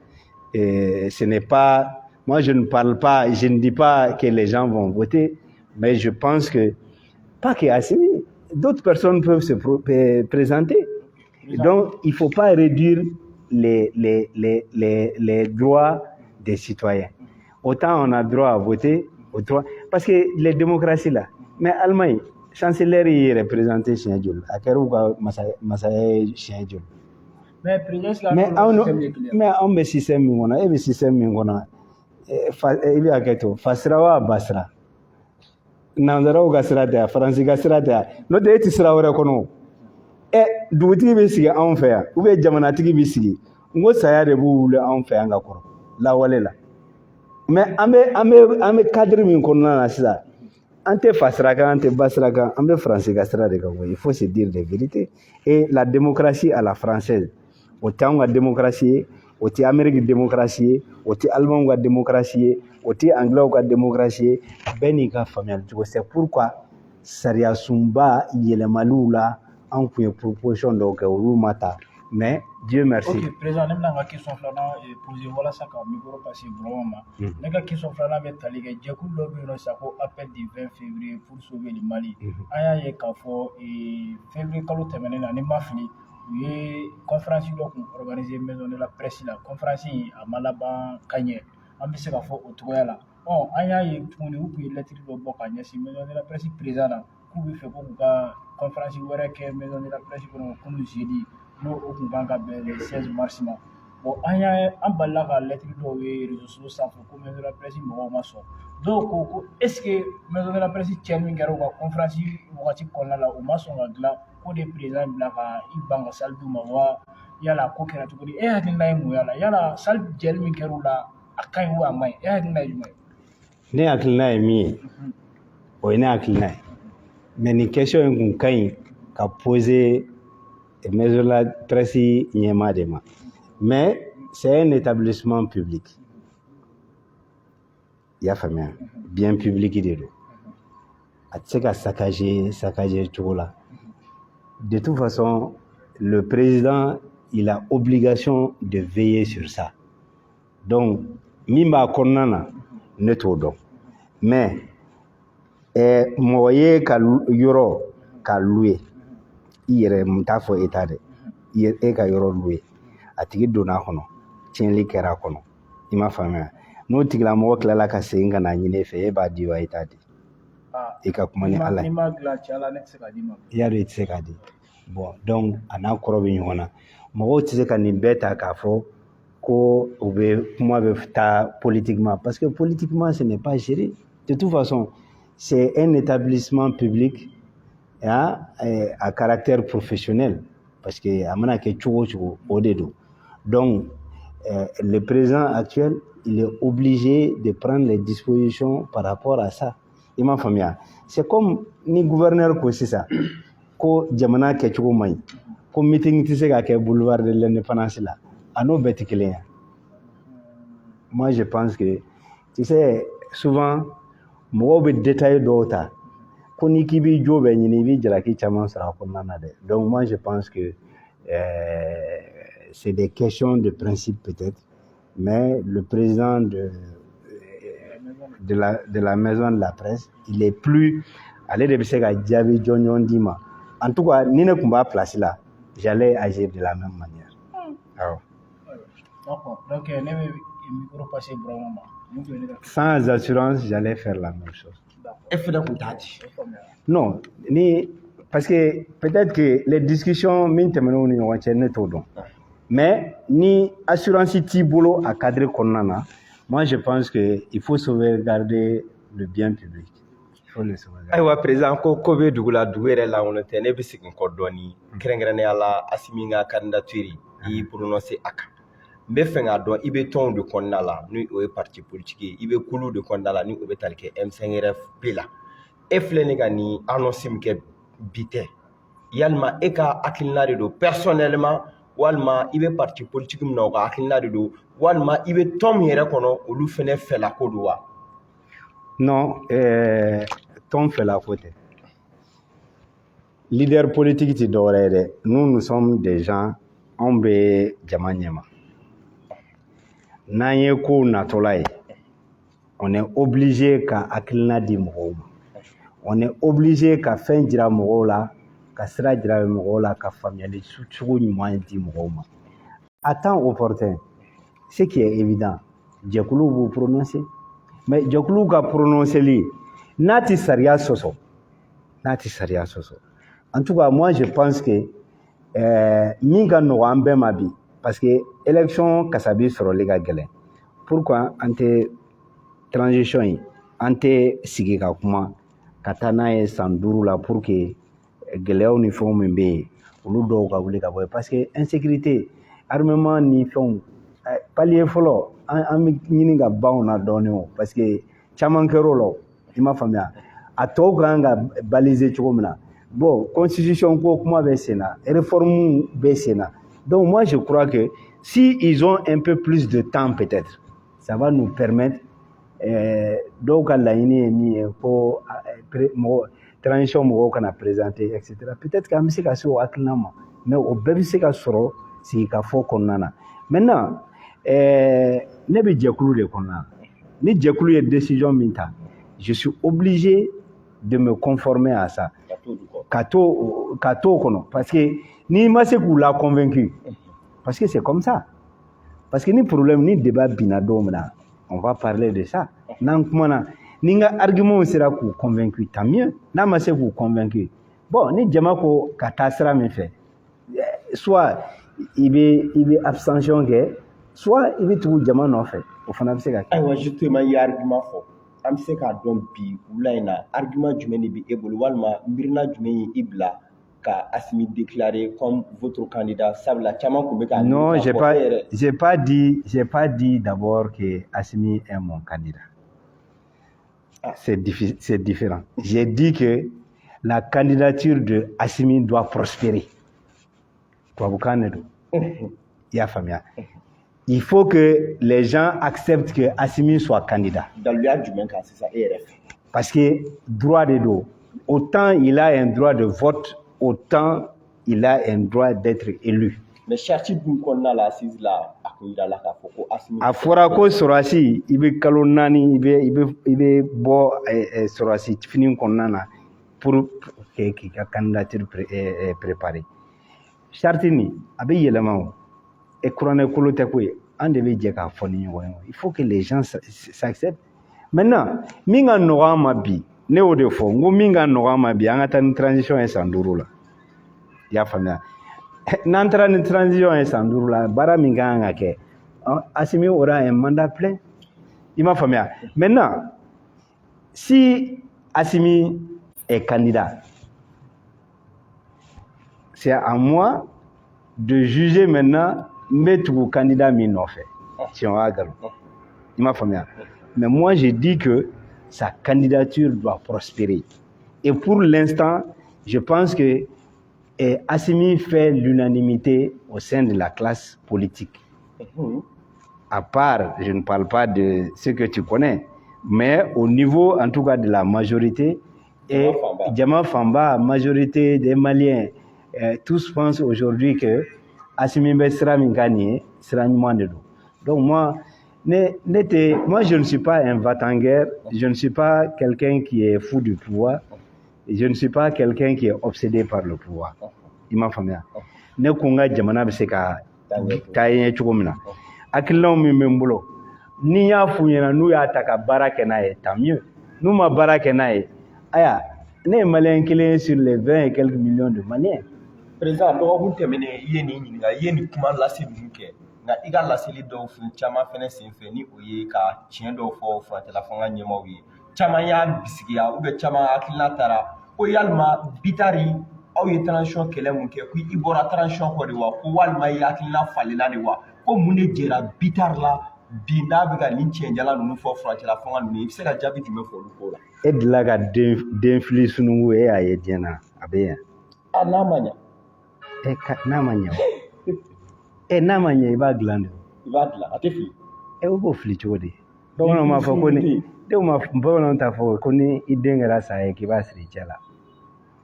ce n'est pas... Moi, je ne parle pas, je ne dis pas que les gens vont voter, mais je pense que, pas que Assimi, d'autres personnes peuvent se présenter. Donc, il ne faut pas réduire les droits des citoyens. Autant on a droit à voter, parce que les démocraties là, mais Allemagne, chancelier est représenté chez Dieu, à Kerouga Massaye chez Dieu. Mais on me système mingona, et le système mingona, il y a quelque Fasrawa Basra. Nanzara Gasrata, Francis Gasrata, no de Tisra Kono. Et d'où bisi en faire, ou bien Jamanatiki bisi, ou ça de boule en fait en accord. La Walela. Mais ame cadre min konna na sisa ante fasraka ante basraka ame français gastra de gawo il faut se dire la vérité et la démocratie à la française autant la démocratie autant Amérique démocratie autant allemand la démocratie autant anglais la démocratie benika familial c'est pourquoi Saria Sumba yele malula en proposition donc au mata mais Dieu merci. Ok, président, nous avons une question flana et poser voilà ça comme micro passer vraiment. Nous avons une question flana avec Taligue. J'ai couru le bureau ça pour appel du 20 février pour sauver le Mali. Aya ye kafo et février quand le terminé na n'est pas fini. Oui, conférence organisée maison de la presse la conférence à Malaba Kanye. Ambi se kafo au Toyala. Oh, aya ye tourné ou puis lettre de Bokanya si maison de la presse président. Kubi fait pour conférence wera que maison de la presse pour nous jeudi. Nous avons le 16 mars. Bon, il y a un lettre de réseaux sociaux sans pour de la presse. Donc, est-ce que maison de la presse tient une conférence ou la au maçon pour des présidents il salle du Mawa, il y a la coquette et il y a la salle Jelmi Kerula à Kaiwa Mai et à ne akilina mi o ne akilina mais une question qu'on kain qu'a posé mais la presse Niamadema. Mais c'est un établissement public. Il y a famille, bien public de l'eau. À ce qu'à saccager tout là. De toute façon, le président, il a obligation de veiller sur ça. Donc, Mimba Konana, ne tout donc. Mais, moyen qu'à euro qu'à louer. Iyere mtafo etade eka yoro loué atigi dona kono tienli kera kono ima famia no tigla mo kala ka senga na nyine fe e ba diwa etade eka kumani ala ima gla chala ne se kadima ya re tse kadi bon donc ana koro bi nyona mo tse ka ni beta ka fo ko obe kuma be ta politiquement parce que politiquement ce n'est pas géré de toute façon c'est un établissement public à caractère professionnel parce que amana ke chugo odedo. Donc le président actuel, il est obligé de prendre les dispositions par rapport à ça. Il m'a famille. C'est comme ni gouverneur ko c'est ça. Ko jamana ke chugo may. Ko meeting tise ka ke boulevard de l'indépendance là. Ano beti kelen. Moi je pense que tu sais souvent mo be détail d'autres. Ko ni ki bi jobe ni bi jara ki chaman sara ko nana de. Donc moi je pense que c'est des questions de principe peut-être, mais le président de la maison de la presse, il est plus allé de Bissega Djavi John Dima. En tout cas, ni ne kumba place là, j'allais agir de la même manière. Alors. Donc, micro passé sans assurance, j'allais faire la même chose. Non, parce que peut-être que les discussions mais ni assurance tibolo à cadre konana, moi je pense que il faut sauvegarder le bien public. Il faut le sauvegarder. Aywa président ko be dugula duwere la on te ne be sikin ko doni krengrene ala asiminga candidature yi prononcer aka mbe fenga don ibe ton de konnala ni o parti politique ibe kulu de konnala ni o be talke M5RF pila e flene gani annonce mke bité yalma e ka akilnare do personnellement walma ibe parti politique mna ko akilnare do walma ibe tom yere kono olu fene fela ko do wa non tom fela côté leader politique ti dorere nous sommes des gens on be jamanyema nanye ko natolai on est obligé ka akilna di mo on est obligé ka fen dira mo la ka sira dira mo la ka famille suugo nyuma di mo à temps opportun ce qui est évident jekulu vous prononcer mais jekulu ka prononcer li nati saria soso en tout cas moi je pense que minga no ambe mabi parce que élection kasabi sur les gars pourquoi ante transition ante sigi ka kuma katana e sanduru la pour que gelew ni fo mbe olu do ka wuli ka boy parce que insécurité armement ni fon palier folo am ñini nga bawna donio parce que chaman kero lo ima famia a to ganga baliser chomna bon constitution ko kuma be sena réforme be sena donc moi je crois que si ils ont un peu plus de temps peut-être ça va nous permettre donc la ni ko transition mo kana présenter etc. peut-être que amisi ka so aknama mais au bebisi ka soro si ka fo konnana maintenant ne be jekulu de konna ni jekulu est décision minta je suis obligé de me conformer à ça kato kono parce que ni ma se ku la convaincu parce que c'est comme ça parce que ni problème ni débat binadomna on va parler de ça nan kumana ninga argument sera ku convaincu tant mieux na ma se ku convaincu bon ni jama ko katasra me fait soit il be abstention que soit il veut tout jama no fait au fana se ka aywa justement il y a argument fort am se ka don bi ulaina argument jumeni bi ebol walma mirna jumeni ibla ka Assimi déclaré comme votre candidat sabla chama ko be ka non j'ai pas dit d'abord que Assimi est mon candidat. C'est différent. J'ai dit que la candidature de Assimi doit prospérer. Il faut que les gens acceptent que Assimi soit candidat. Dans le argument, c'est ça, parce que droit de dos, autant il a un droit de vote, autant il a un droit d'être élu. Mais chercher qu'on a la assise là, a fɔra ko sorasi i bɛ kalo 4 i bɛ bɔ sorasi fini kɔnɔna na pour k'i ka candidature préparer charte ni a bɛ yɛlɛma o et kuranɛ kolo tɛ ko ye an de bɛ jɛ k'a fɔ ni ɲɔgɔn ye il faut que les gens s'acceptent maintenant min ka nɔgɔ an ma bi ne y'o de fɔ n ko min ka nɔgɔ an ma bi an ka taa ni transition ye san 5 la i y'a faamuya n'an taara ni transition ye san 5 la baara min kan ka kɛ Assimi aura un mandat plein. Il m'a famille. Maintenant, si Assimi est candidat. C'est à moi de juger maintenant mettre au candidat Minofe. Si on regarde. Il m'a famille. Mais moi, je dis que sa candidature doit prospérer. Et pour l'instant, je pense que Assimi fait l'unanimité au sein de la classe politique. À part, je ne parle pas de ce que tu connais, mais au niveau, en tout cas, de la majorité, et Djama Famba, majorité des Maliens, tous pensent aujourd'hui que Assimi sera gagné, sera de l'eau. Donc moi, je ne suis pas un va-t-en-guerre, je ne suis pas quelqu'un qui est fou du pouvoir, et je ne suis pas quelqu'un qui est obsédé par le pouvoir. Il m'a famille. Ne kunga jamana biseka taye chukomina. Akilon mi membolo. Ni ya funyena nu ya taka baraka na e tant mieux. Nous ma baraka na e. Aya, ne malien kelen sur les 20 et quelques millions de Maliens. Président, donc vous terminez yeni kuma lasi duke. Na iga lasili do fu chama fene senfe ni oye ka chien do fo frate la fanga nyema wi. Chama ya bisigia ou be chama akilna tara o yalma bitari aw ye transition kɛlɛ mun kɛ ko i bɔra transition kɔ de wa ko walima i hakilina falela de wa ko mun de jɛra bitar la bi n'a bɛ ka nin cɛnjala ninnu fɔ furancɛla fanga ninnu i bɛ se ka jaabi jumɛn fɔ olu ko la. E delila ka den fili sunugu e y'a ye diɲɛ na a bɛ yan. N'a ma ɲɛ. N'a ma ɲɛ n'a ma ɲɛ i b'a dilan de. I b'a dilan a tɛ fili. O b'o fili cogo di. Bamananw b'a fɔ ko ni bamananw t'a fɔ ko ni i den kɛra sa ye k'i b'a siri cɛ la.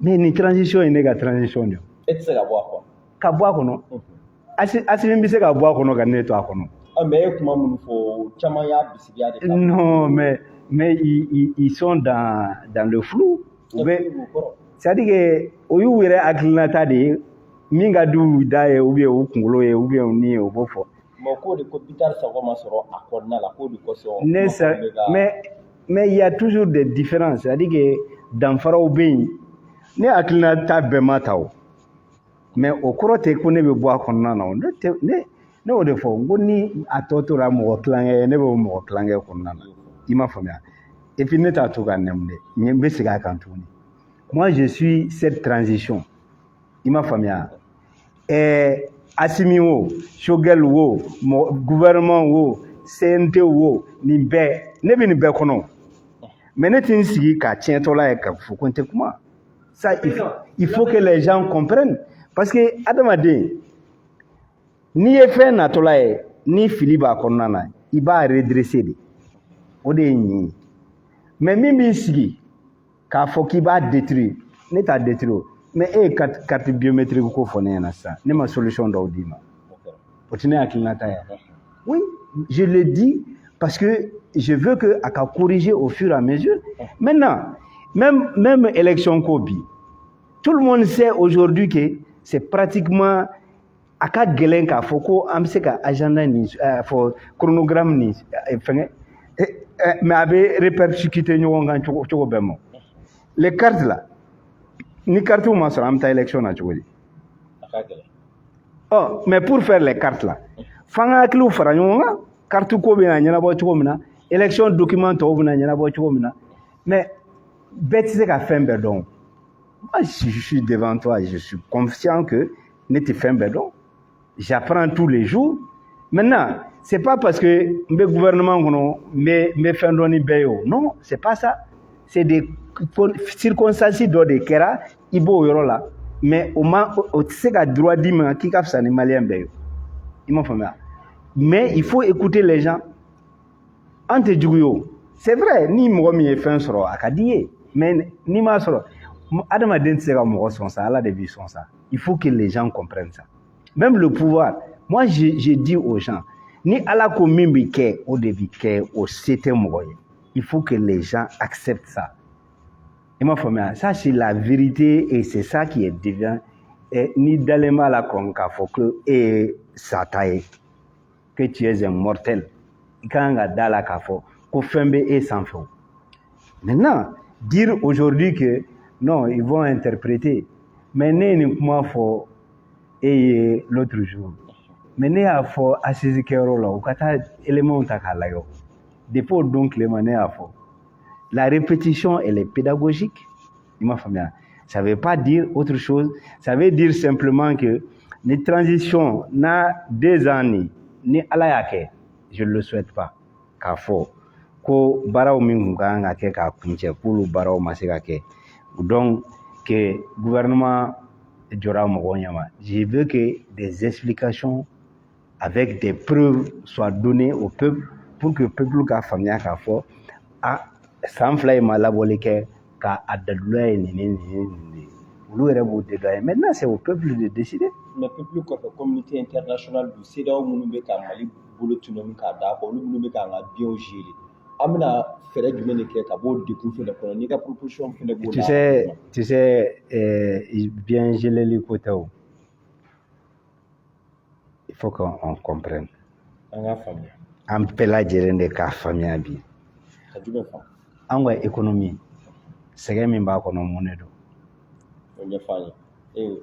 Mais ni transition est nega transition de. Et c'est la boire quoi. Ka boire kono. Assimi bise ka boire kono ka ne to akono. Ah mais comment nous faut chama ya bisigia de. Non mais ils sont dans le flou. C'est-à-dire que oyu were aklinata de minga du dae oubien o kungolo e oubien ni o bofo. Mon cours de capital ça va m'assurer accord na la cour de caution. Mais il y a toujours des différences. C'est-à-dire que dans Farao Bey ne akilina ta bɛɛ ma ta o mais o kɔrɔ tɛ ko ne bɛ bɔ a kɔnɔna na o ne y'o de fɔ n ko ni a tɔ tora mɔgɔ tilankɛ ne bɛ o mɔgɔ tilankɛ kɔnɔna na i m'a faamuya et puis ne t'a to ka nɛmu dɛ n bɛ segin a kan tuguni moi je suis cette transition i m'a faamuya Assimi wo Choguel wo gouvernement wo CNT wo nin bɛɛ ne bɛ nin bɛɛ kɔnɔ mais ne tɛ n sigi ka tiɲɛtɔla ye ka fɔ ko n tɛ kuma. Ça, il faut que les gens comprennent. Parce que, Adamaden, ni ye fait natolaye, ni Philippe a konana, il va redresser. O de yi. Mais mimi sigi, ka fo ki va détruire, ne t'a détruire. Mais carte biométrique ko fone na ça, ne ma solution d'Audima. Potine akilnata ya. Oui, je le dis parce que je veux que aka corriger au fur et à mesure. Maintenant, même élection Kobi, tout le monde sait aujourd'hui que c'est pratiquement à quatre gelen ka foko amseka agenda ni chronogramme ni mais avait répercuté ñonga choko bemo les cartes là ni carte ou ma sera amta élection na choko oh mais pour faire les cartes là fanga kilo fara ñonga carte ko be na ñana bo choko mina élection document to bu na ñana bo choko mina mais bête c'est qu'a fait un bedon. Moi, si je suis devant toi, je suis confiant que tu fais un bedon. J'apprends tous les jours. Maintenant, c'est pas parce que le gouvernement me fait donner béo. Non, c'est pas ça. C'est des circonstances de Kera, Ibo Yorola. Mais au moins, tu sais qu'à droit d'imam, qui a fait ça, les Maliens béo. Ils m'ont fait mal. Mais il faut écouter les gens. Ante Djouyo. C'est vrai, ni moi mi fait un soro akadiye, mais ni ma soro. Adam Aden sera mon son ça, Allah de son ça. Il faut que les gens comprennent ça. Même le pouvoir. Moi, je dis aux gens, ni Allah commune biké au début au c'était moyen. Il faut que les gens acceptent ça. Et ma famille, ça c'est la vérité et c'est ça qui est divin. Et ni dalema la konka faut que et ça taille que tu es un mortel. Quand dala kafo ko fembe et sans feu. Maintenant, dire aujourd'hui que non, ils vont interpréter. Mais ne comment faut et l'autre jour. Mais ne a faut assiser kero là, ou kata élément ta kalayo. Depuis donc les mané a faut. La répétition, elle est pédagogique. Il m'a fait bien. Ça ne veut pas dire autre chose. Ça veut dire simplement que les transitions, na 2 années, ni alayake, je ne le souhaite pas. K'a fɔ ko baaraw min kun kan ka kɛ k'a kuncɛ k'olu baaraw ma se ka kɛ. Donc que gouvernement jɔra mɔgɔw ɲɛma. Je veux que des explications avec des preuves soient données au peuple pour que le peuple ka faamuya k'a fɔ san 2 in ma labɔli kɛ k'a dadula ye nin olu yɛrɛ b'o dédouaner. Maintenant c'est au peuple de décider. Mais peuple kɔfɛ communauté internationale du CEDEAO minnu bɛ ka Mali bolo tunun k'a d'a kan olu minnu bɛ k'an ka biens gérer an bɛna fɛɛrɛ jumɛn de kɛ ka bɔ degun fɛnɛ kɔnɔ n'i ka proposition fɛnɛ b'o la. Tu sais bien geleli ko tɛ o. Il faut qu'on comprenne. An k'a faamuya. An bɛɛ lajɛlen de k'a faamuya bi. Ka jumɛn faamu? An ka économie sɛgɛn min b'a kɔnɔ mun de don? O ɲɛfɔ an ye.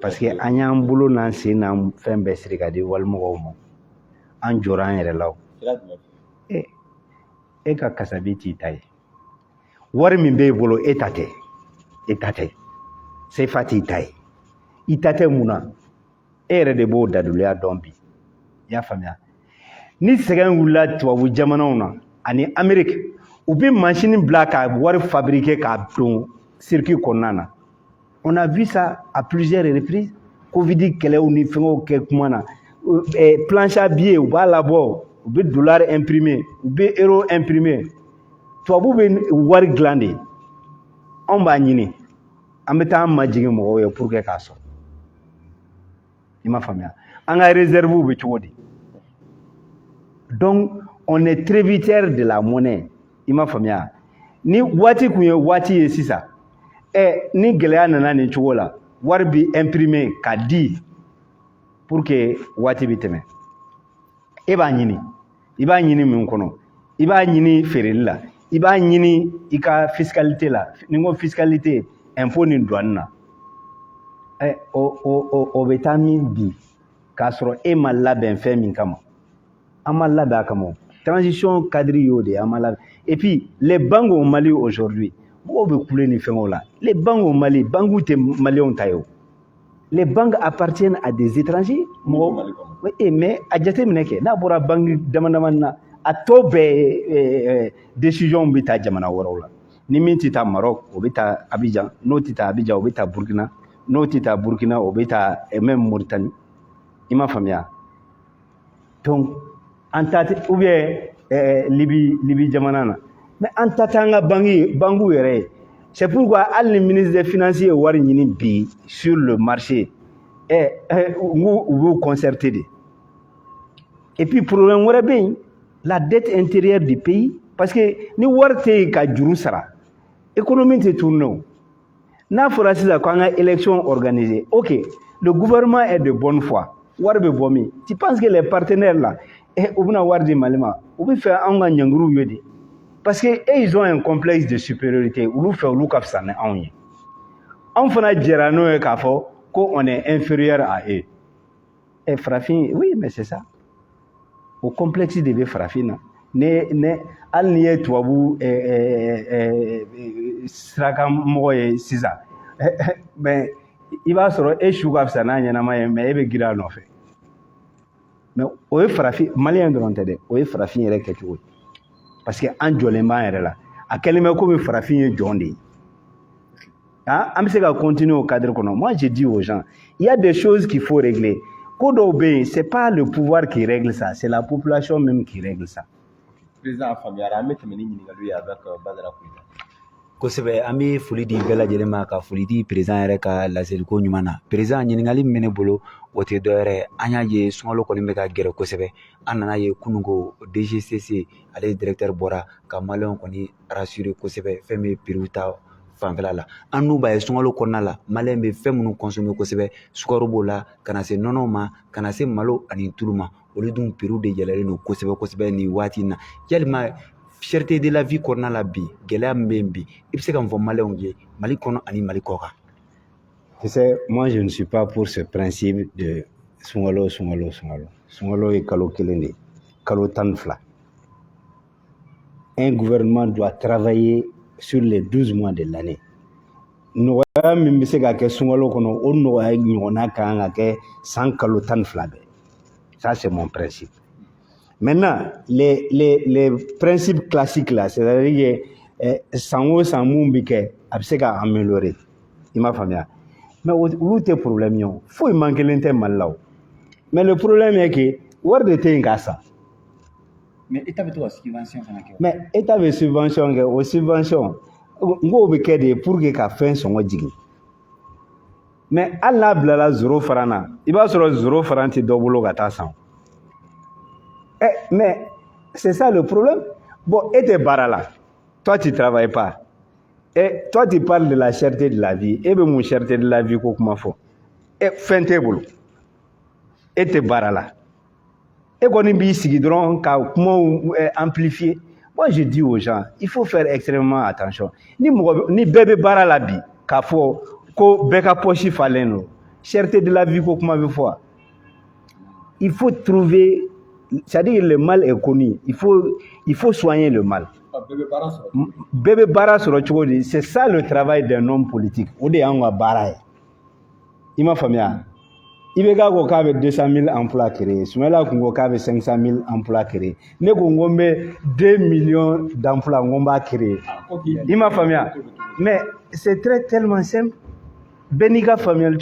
Parce que an y'an bolo n'an sen n'an fɛn bɛɛ siri ka di walimɔgɔw ma. An jɔra an yɛrɛ la o. E ka kasabi t'i ta ye. Wari min b'e bolo e ta tɛ. E ta tɛ. CFA t'i ta ye. I ta tɛ mun na? E yɛrɛ de b'o daduliya dɔn bi. I y'a faamuya. Ni sɛgɛn wulila tubabu jamanaw na ani Amérique u bɛ machine bila ka wari fabriquer k'a don circuit kɔnɔna na. On a vu ça à plusieurs reprises. Covid kɛlɛw ni fɛngɛw kɛ kuma na. Planche à billets u b'a labɔ u bɛ dollar imprimer u bɛ euro imprimer. Tubabu bɛ wari dilan de. Anw b'a ɲini. An bɛ taa an majigin mɔgɔw ye pour que k'a sɔrɔ. I m'a faamuya. An ka réserve bɛ cogo di? Donc on est tributaire de la monnaie. I m'a faamuya. Ni waati kun ye waati ye sisan. Ni gɛlɛya nana nin cogo la wari bi imprimer ka di pour que waati bi tɛmɛ. E b'a ɲini. I b'a ɲini min kɔnɔ. I b'a ɲini feereli la. I b'a ɲini i ka fiscalité la. Ni ko fiscalité impôt ni douane na. O bɛ taa min bi k'a sɔrɔ e ma labɛn fɛn min kama. An ma labɛn a kama. Transition cadre y'o de an ma labɛn. Et puis les banques au Mali aujourd'hui mɔgɔw bɛ kule ni fɛngɛw la. Les banques au Mali banques tɛ maliyɛnw ta ye o. Les banques appartiennent à des étrangers. Mais a jateminɛ kɛ n'a bɔra banque dama na a tɔ bɛɛ décision bɛ taa jamana wɛrɛw la. Ni min tɛ taa Maroc o bɛ taa Abidjan, n'o tɛ taa Abidjan o bɛ taa Burkina, n'o tɛ taa Burkina o bɛ taa même Mauritanie. I m'a faamuya. Donc an ta ou bien Libi jamana na. Mais an ta tɛ an ka banques yɛrɛ ye. C'est pourquoi hali ni ministre des Finances ye wari ɲini bi sur le marché u b'u concerter de. Et puis problème wɛrɛ bɛ yen la dette intérieure du pays parce que ni wari tɛ yen ka juru sara économie tɛ tourner o. N'a fɔra sisan ko an ka élection organisée, ok, le gouvernement est de bonne foi. Wari bɛ bɔ min? Tu penses que les partenaires là u bɛna wari di Mali ma? U bɛ fɛ an ka ɲanguru ye de. Parce que ils ont un complexe de supériorité. Olu fɛ olu ka fisa ni anw ye. Anw fana jɛra n'o ye k'a fɔ ko on est inférieur à eux. Farafin, oui, mais c'est ça. O complexe de bɛ farafin na. Hali n'i ye tubabu sirakamɔgɔ ye sisan mais i b'a sɔrɔ e su ka fisa n'a ɲɛnama ye mais e bɛ girin a nɔfɛ. Mais o ye farafin maliyɛn dɔrɔn tɛ dɛ o ye farafin yɛrɛ kɛcogo ye. Parce que an jɔlen b'an yɛrɛ la a kɛlen bɛ komi farafin ye jɔn de ye. An bɛ se ka continuer au cadre kɔnɔ. Moi je dis aux gens il y a des choses qu'il faut régler. Ko dɔw bɛ yen c'est pas le pouvoir qui règle ça c'est la population même qui règle ça. Président faamuyara an bɛ tɛmɛ ni ɲininkaliw ye avec Badara Koyita. Kosɛbɛ an bɛ foli di bɛɛ lajɛlen ma ka foli di président yɛrɛ ka laseliko ɲuman na. Président ɲininkali min bɛ ne bolo o tɛ dɔ wɛrɛ an y'a ye sunkalo kɔni bɛ ka gɛrɛ kosɛbɛ an nana ye kunun ko DGCC ale directeur bɔra ka maliyɛnw kɔni rassurer kosɛbɛ fɛn min ye prix ta fanfɛla la an n'u b'a ye sunkalo kɔnɔna la maliyɛn bɛ fɛn minnu consommer kosɛbɛ sukaro b'o la ka na se nɔnɔ ma ka na se malo ani tulu ma olu dun prix de yɛlɛlen don kosɛbɛ kosɛbɛ nin waati in na yalima cherté de la vie kɔnɔna la bi gɛlɛya min bɛ yen bi i bɛ se ka mun fɔ maliyɛnw ye Mali kɔnɔ ani Mali kɔ kan. Tu sais, moi je ne suis pas pour ce principe de sunkalo. Sunkalo ye kalo kelen de kalo 12. Un gouvernement doit travailler sur les 12 mois de l'année. Nɔgɔya min bɛ se ka kɛ sunkalo kɔnɔ o nɔgɔya ɲɔgɔnna kan ka kɛ san kalo 12 bɛɛ. Ça c'est mon principe. Maintenant les principes classiques là, c'est-à-dire que san o san mun bɛ kɛ a bɛ se ka améliorer. I m'a faamuya. Mais olu tɛ problème ye o. Foyi man kelen tɛ Mali la o. Mais le problème est que wari de tɛ yen k'a san. Mais état bɛ to ka subvention fana kɛ. Mais état bɛ subvention kɛ o subvention n k'o bɛ kɛ de pour que ka fɛn sɔngɔ jigin. Mais hali n'a bilala 0 franc na i b'a sɔrɔ 0 franc tɛ dɔ bolo ka taa san. Mais c'est ça le problème. Bon, et t'es barra là. Toi, tu ne travailles pas. Et toi, tu parles de la cherté de la vie. Et bien, mon cherté de la vie, comment faut. Et fin tes boulot. Et t'es barra là. Et quand on est comment amplifier. Moi, je dis aux gens, il faut faire extrêmement attention. Ni bébé barra la vie, qu'il faut que beka pochi falen. Cherté de la vie, comment faut. Il faut trouver. C'est-à-dire que le mal est connu. Il faut soigner le mal. Bébé bara sur le c'est ça le travail d'un homme politique. On est en bara. Il m'a famille. Il y a 200 000 emplois créés. Il y a 500 000 emplois créés. Il y a 2 millions d'emplois créés. Il m'a famille. Mais c'est tellement simple. Beniga famille.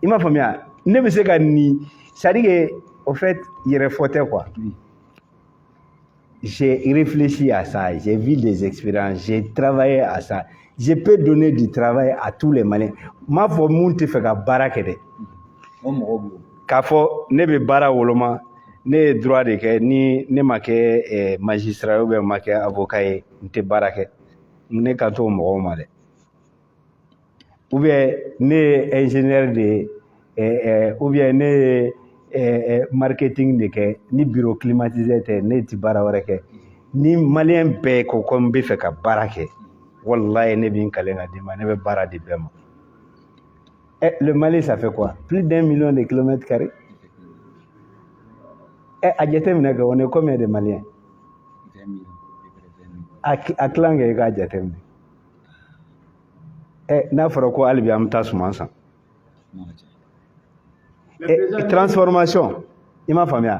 Il m'a famille. Ne me sais pas ni. C'est-à-dire que au fait, il réfléchit quoi. J'ai réfléchi à ça, j'ai vu des expériences, j'ai travaillé à ça. Je peux donner du travail à tous les Maliens. Ma foi, mon te fait barakede. K'a fɔ ne bɛ baara woloma, ne ye droit de kɛ ni ne ma kɛ magistrat ou bien ma kɛ avocat ye, n tɛ baara kɛ. Ne ka t'o mɔgɔw ma dɛ. Ou bien ne ye ingénieur de ou bien ne ye marketing de kɛ ni bureau climatisé tɛ ne ti baara wɛrɛ kɛ ni malien bɛɛ ko ko n bɛ fɛ ka baara kɛ wallahi ne bɛ n kalen ka d'i ma ne bɛ baara di bɛɛ ma. Le Mali ça fait quoi? Plus d'1 million de kilomètres carrés. A jateminɛ kɛ on est combien de Maliens? A kilan kɛ i k'a jateminɛ. N'a fɔra ko hali bi an bɛ taa suman san. Transformation, il m'a famille.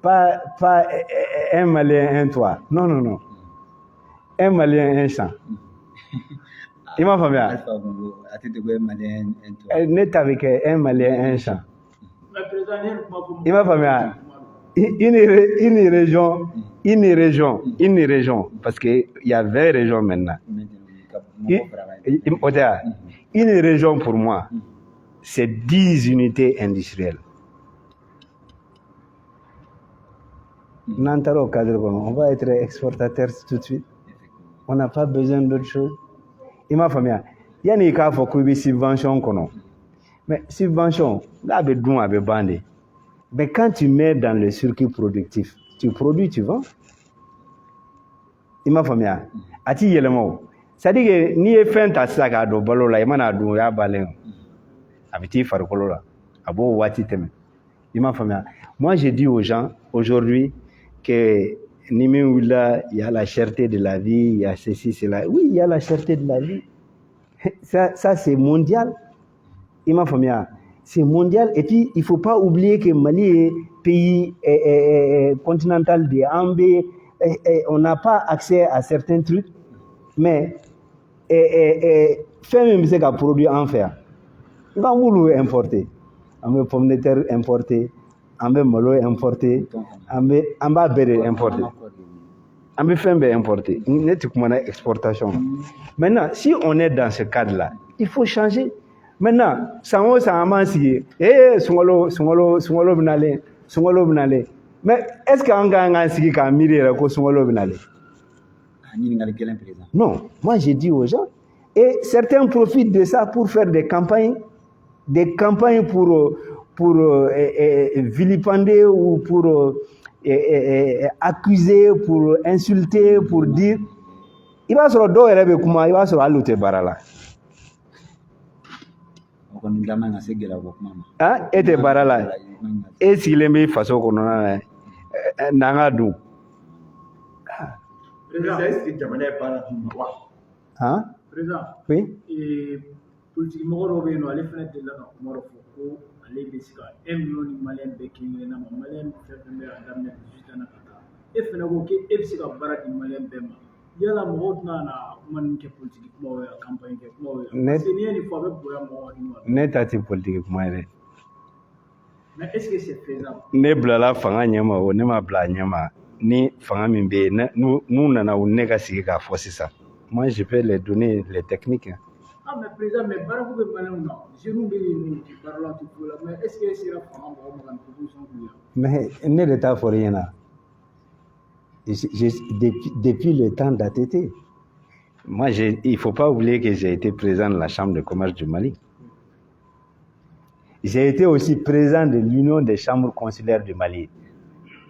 Pas un Malien, un toit. Non. Un Malien, un champ. Il m'a famille. N'est avec un Malien, un champ. Il m'a famille. Une région, parce qu'il y a 20 régions maintenant. Une région pour moi. C'est 10 unités industrielles. On va être exportateur tout de suite. On n'a pas besoin d'autre chose. Il m'a famille. Il y a des cas où il y a des subventions. Mais subventions, là, il y a des bandés. Mais quand tu mets dans le circuit productif, tu produis, tu vends. Il m'a famille. Ati yelemo. C'est-à-dire que ni est fin ta saga do balo la imana do ya balen. Moi, je dis aux gens aujourd'hui que il y a la cherté de la vie, il y a ceci, cela. Oui, il y a la cherté de la vie. Ça c'est mondial. C'est mondial. Et puis, il ne faut pas oublier que Mali est pays continental de Ambé. On n'a pas accès à certains trucs. Mais, faire même ce qu'on produit en fer. On va importer, on va pommes de terre importer, on va malo importer, on va béret importer, on va faire importer. N'est-ce pas exportation. Maintenant, si on est dans ce cadre-là, il faut changer. Maintenant, ça a avancé. Sungolo binale. Mais est-ce qu'on gagne un sigi quand mire ko sungolo binale? Non, moi j'ai dit aux gens, et certains profitent de ça pour faire des campagnes pour vilipender ou pour accuser, pour insulter, pour dire. Il va se retrouver comment il va se retrouver barala. Ah, et te barala. Et s'il est mis face au colonel, n'angadou. C'est jamana ye baara d'u ma wa? Hein? Président, Oui. politique mɔgɔ dɔw bɛ yen nɔ ale fana delila ka kuma dɔ fɔ ko ale bɛ se ka 1 million ni maliyɛn bɛɛ kelen-kelenna ma maliyɛn fɛn fɛn bɛ a daminɛ 18 ans na ka taa e fana ko k'e bɛ se ka baara di maliyɛn bɛɛ ma yala mɔgɔw tɛna na kuma ninnu kɛ politique kumaw ye campagne kɛ kumaw ye parce que n'i ye nin fɔ a bɛ bonya mɔgɔw hakili ma Ne ta tɛ politique kuma ye dɛ. mais est ce que c'est faisable? Ne bilala fanga ɲɛma o ne ma bila a ɲɛma ni fanga min bɛ yen n'u nana u ne ka sigi k'a fɔ sisan moi je peux les donner les techniques. Ah mais président mais baara ko bɛ maliyɛnw na jeunes bɛ yen nɔ baara la tu la mais est ce que e sera fanga mɔgɔ ma ka nin proposition k'u ye? Mais ne de t'a fɔ i ɲɛna depuis le temps d'ATT. Moi, il ne faut pas oublier que j'ai été président de la Chambre de commerce du Mali. J'ai été aussi président de l'Union des chambres consulaires du Mali.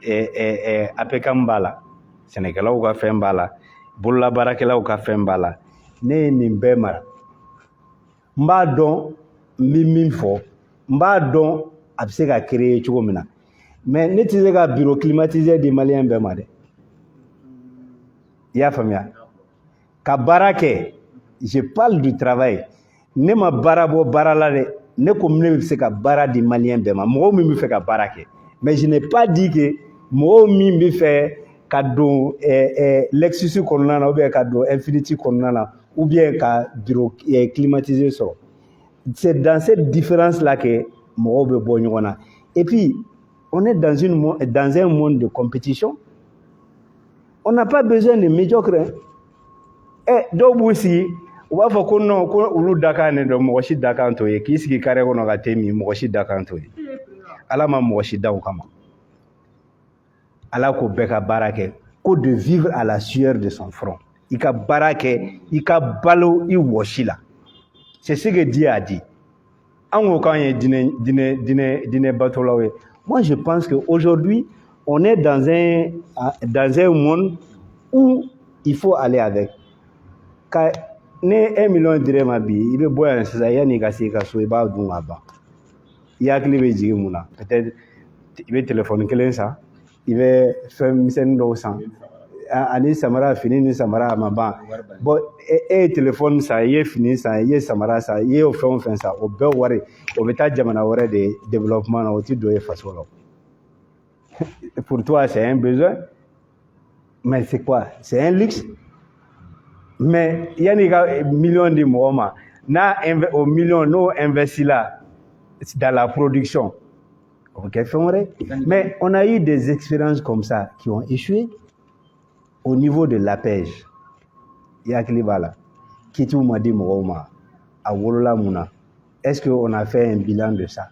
Et APK Mbala, Sénégalais ka fɛn b'a la, bololabaarakɛlaw ka fɛn b'a la. Ne ye nin bɛɛ mara. N b'a dɔn n bɛ min fɔ, n b'a dɔn a bɛ se ka créer cogo min na. Mais ne tɛ se ka bureau climatisé di Maliyɛn bɛɛ ma dɛ. I y'a faamuya? Ka baara kɛ, je parle du travail. Ne ma baara bɔ baara la dɛ. Ne ko ne bɛ se ka baara di Maliyɛn bɛɛ ma. Mɔgɔw min bɛ fɛ ka baara kɛ. Mais je n'ai pas dit que mɔgɔw min bɛ fɛ ka don Lexus kɔnɔna na ou bien ka don Infinity kɔnɔna na ou bien ka bureau climatisé sɔrɔ. C'est dans cette différence-là que mɔgɔw bɛ bɔ ɲɔgɔn na. Et puis, on est dans un monde de compétition. On n'a pas besoin de médiocres. Dɔw b'u sigi u b'a fɔ ko non ko olu dakan ne dɔn mɔgɔ si dakan t'o ye k'i sigi carré kɔnɔ ka te min mɔgɔ si dakan t'o ye. Ala ma mɔgɔ si da o kama. Ala ko bɛɛ ka baara kɛ ko de vivre à la sueur de son front. I ka baara kɛ i ka balo i wɔsi la. C'est ce que Dieu a dit. An ko k'an ye dinɛ batolaw ye. Moi je pense qu'aujourd'hui on est dans un monde où il faut aller avec. Ka ne 1 million dir'e ma bi i bɛ bɔ yan sisan yanni ka se i ka so i b'a dun ka ban. I hakili bɛ jigin mun na peut-être i bɛ téléphone kelen san i bɛ fɛn misɛnnin dɔw san ani samara fini ni samara a ma ban bon e ye téléphone san i ye fini san i ye samara san i ye o fɛn o fɛn san o bɛɛ wari o bɛ taa jamana wɛrɛ de développement na o tɛ don e faso la. Pour toi c'est un besoin mais c'est quoi? C'est un luxe. Mais yanni ka million di mɔgɔ ma o million n'o investi là dans la production o bɛ kɛ fɛn wɛrɛ. Mais on a eu des expériences comme ça qui ont échoué au niveau de la pêche. I hakili b'a la kitiw ma di mɔgɔw ma a wolola mun na? Est-ce qu'on a fait un bilan de ça?